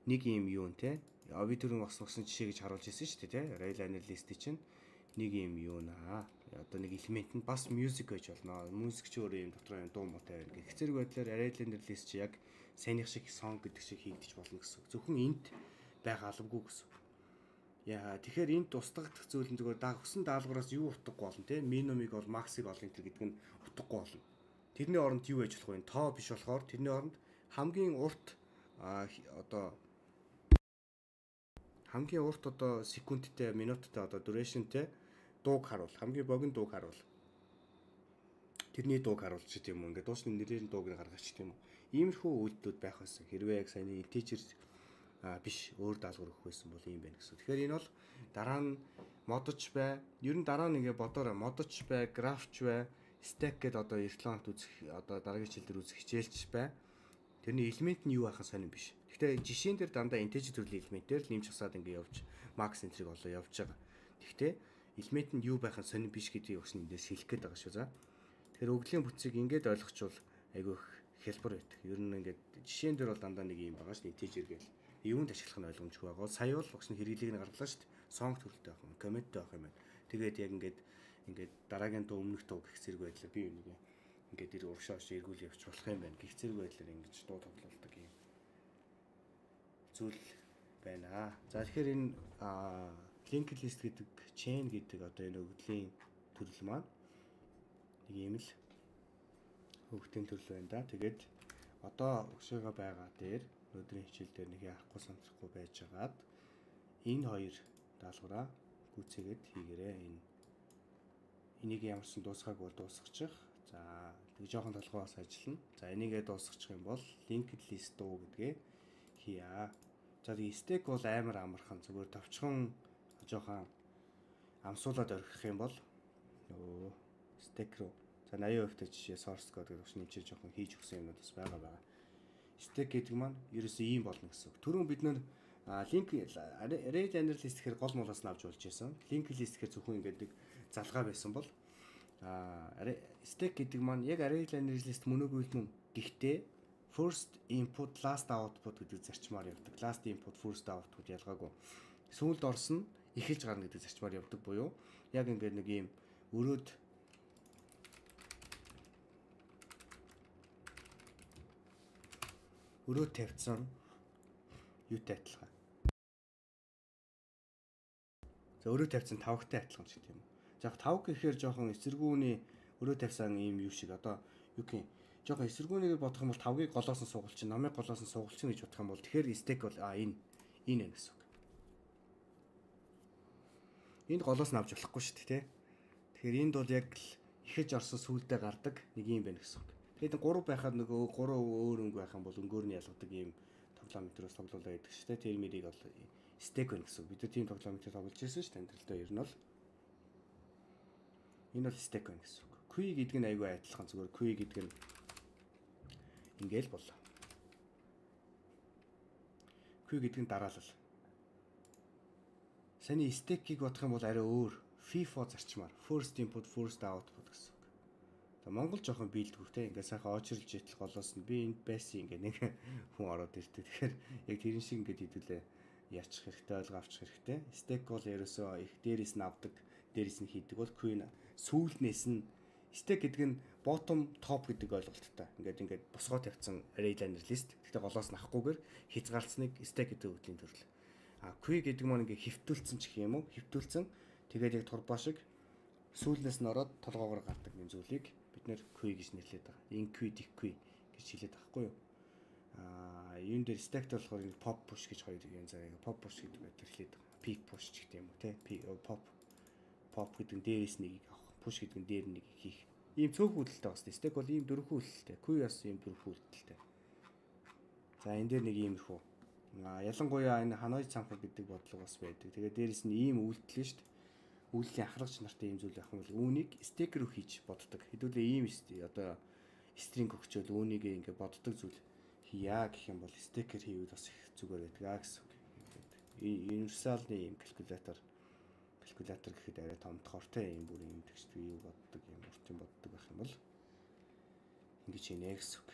нэг юм юу нэ? Би түрүүн огсон жишээ гэж харуулж ирсэн шүү дээ, тий? Array liner list-ийн чинь нэг юм юу наа. Одоо нэг элемент нь бас music гэж болно. Music ч өөрөө юм дотор юм дуу муутай байна. Гэх зэрэг байдлаар array liner list чи яг саяных шиг song гэдэг шиг хийгдэж болно гэсэн. Зөвхөн энд байх албагүй гэсэн. Яа, тэгэхээр энд тусдагдах зүйл нь зөвхөн дагсан даалгавраас юу утгагүй болно, тий? Minimum-ыг бол max-ыг олон энэ гэдэг нь утгагүй болно. Тэрний оронд юу байж болох вэ? Тоо биш болохоор тэрний оронд хамгийн урт одоо секундтэй, минуттай одоо durationтэй дууг харуул. Хамгийн богино дууг харуул. Тэрний дууг харуулж ч тийм үү. Ингээд дуусны нэрээр нь дууг гаргаач тийм үү. Иймэрхүү үйлдэлүүд байх байсан. Хэрвээ яг саяны integer биш өөр даалгавар өгөх байсан бол ийм байна гэсэн. Тэгэхээр энэ бол дараа нь модч бай. Ер нь дараа нь ингээ бодоорой. Модч бай, графч бай, stack гэдэг одоо эртлонт үзэх одоо дараагийн хичээл дээр үзэх хичээлч бай. Тэрний элемент нь юу байхын сонирн биш. Гэхдээ жишээн дээр дандаа integer төрлийн элементээр нэмж хасаад ингээ явж max энтриг болоо явж байгаа. Гэхдээ элемент нь юу байхын сонирн биш гэдгийг өгс нь эндээс хэлэх гээд байгаа шүү за. Тэгэхээр өглийн бүтцийг ингээд ойлгочвол айгүй их хэлбэр байдаг. Ер нь ингээд жишээн дээр бол дандаа нэг юм байгаа ш integer гээл. Юунд ашиглах нь ойлгомжгүй байгаа. Сая бол огс нь хэрэглээг нь гаргалаа шүү дээ. Сонг төрөлтэй байх юм, комменттэй байх юм байна. Тэгээд яг ингээд дараагийн дуу өмнөх дуу гэх зэрэг байдлаар би нэг ингээд ир уршааш эргүүл явж болох юм байна. Гэх зэрэг байдлаар ингэж дуу тоглолдог юм зүйл байна. За тэгэхээр энэ linked list гэдэг chain гэдэг одоо энэ өгөгдлийн төрөл маань нэг юм л өгөгдлийн төрөл байна да. Тэгээд одоо өгшөөгөө байгаа дээр өнөөдрийн хичээл дээр нэг яахгүй санахгүй байжгаад энэ хоёр даалгавраа гүйцээгээд хийгээрэй. Энийг ямарсан дуусгаагүй бол дуусгачих. За тэг жоохон толгоос ажиллана. За энийгээ дуусгачих юм бол linked list дуу гэдгээ хийя. За тэг stack бол амар амархан зүгээр товчхон жоохон амсуулаад орхих юм бол stack руу за 80% та жишээ source code гэж нэмчиж жоохон хийж өгсөн юмнууд бас байгаа. Stack гэдэг маань ерөөсөө ийм болно гэсэн. Түрүүн бид нэр link array liner list гэхээр гол муулаас нь авч болж байсан. Link list гэхээр зөвхөн ингээд нэг залгаа байсан бол stack гэдэг маань яг array liner list мөнөөгүй юм. Гэхдээ first input last output гэдэг зарчмаар явдаг. Last input first output ялгаагүй. Сүүлд орсон эхэлж гарна гэдэг зарчмаар явдаг буюу яг ингээд нэг ийм өрөөд тавьсан юутай адилхан. За өрөө тавьсан тавгтай адилхан ч гэдэм юм. За 5 гэхээр жоохон эсэргүүний өрөө тавьсан ийм юу шиг одоо юу гэх юм жоохон эсэргүүнийг бодох юм бол 5-ыг голоос нь сугалчин, намыг голоос нь сугалчин гэж бодох юм бол тэгэхээр stack бол энэ байна гэсэн үг. Энд голоос нь авч болохгүй шүү дээ, тий. Тэгэхээр энд бол яг л ихэж орсон сүулдэ гардаг нэг юм байна гэсэн үг. Тэгээд 3 байхад нөгөө 3 өөр өнгө байх юм бол өнгөөр нь ялгадаг ийм тоглоомтроос тоглоулаа гэдэг шүү дээ. Тэр мэрийг бол stack байна гэсэн үг. Бид тийм тоглоомтыг тоглож ирсэн шүү дээ. Амьдралдаа ер нь бол энэ бол stack байна гэсэн үг. Queue гэдэг нь айгүй адилхан зүгээр queue гэдэг нь ингээл боллоо. Queue гэдэг нь дараалал. Саний stack-ийг бодох юм бол арай өөр. FIFO зарчмаар first input first output гэсэн үг. Монгол жоохон биелдэггүй те. Ингээд сайхан очрлж ятл голоос нь би энд байсан ингээ нэг хүн ороод иртээ. Тэгэхээр яг тэрэн шиг ингээд хэдүүлээ яачих хэрэгтэй, ойлгоо авчих хэрэгтэй. Стек бол ерөөсөө их дээрээс нь авдаг, дээрээс нь хийдэг бол queen сүүлнээс нь стек гэдэг нь bottom top гэдэг ойлголттой. Ингээд босгоо тавьсан array-liner list. Гэхдээ голоос нь авахгүйгээр хязгаарлцныг стек гэдэг үглийн төрөл. Queue гэдэг маань ингээд хөвтүүлсэн ч гэх юм уу? Хөвтүүлсэн. Тэгээд яг турбаа шиг сүүлнээс нь ороод толгоогоор гардаг юм зүйлийг бид нэр queue гэж нэрлэдэг байгаа. Enqueue, dequeue гэж хэлээд байгаа хгүй юу? Юун дээр stack болохоор энэ pop push гэж хоёр янз аа pop push гэдэг байдаг хэлээд байгаа. Peak push ч гэдэг юм уу те? Pop гэдэг нь дээрээс нэгийг авах, push гэдэг нь дээр нэгийг хийх. Ийм цөөхөн үйлдэлтэй байна. Stack бол ийм дөрвөн үйлдэлтэй. Queue бас ийм дөрвөн үйлдэлтэй. За энэ дээр нэг иймэрхүү. Ялангуяа энэ Hanoi цанхаг гэдэг бодлого бас байдаг. Тэгээд дээрээс нь ийм үйлдэл нь шүү дээ. Үйлдлийн ахлагч нартай ийм зүйл явах юм бол үүнийг stack руу хийж боддог. Хэдүүлээ ийм одоо string өгчөөл үүнийг ингээ боддог зүйл хийя гэх юм бол stack-ээр хийвэл бас их зүгээр байдаг гэсэн үг. Universal-ны ийм калькулятор гэхэд арай том тохортой ийм бүр ийм текст юу боддог юм урт юм боддог байх юм бол ингэж хийнэ гэсэн үг.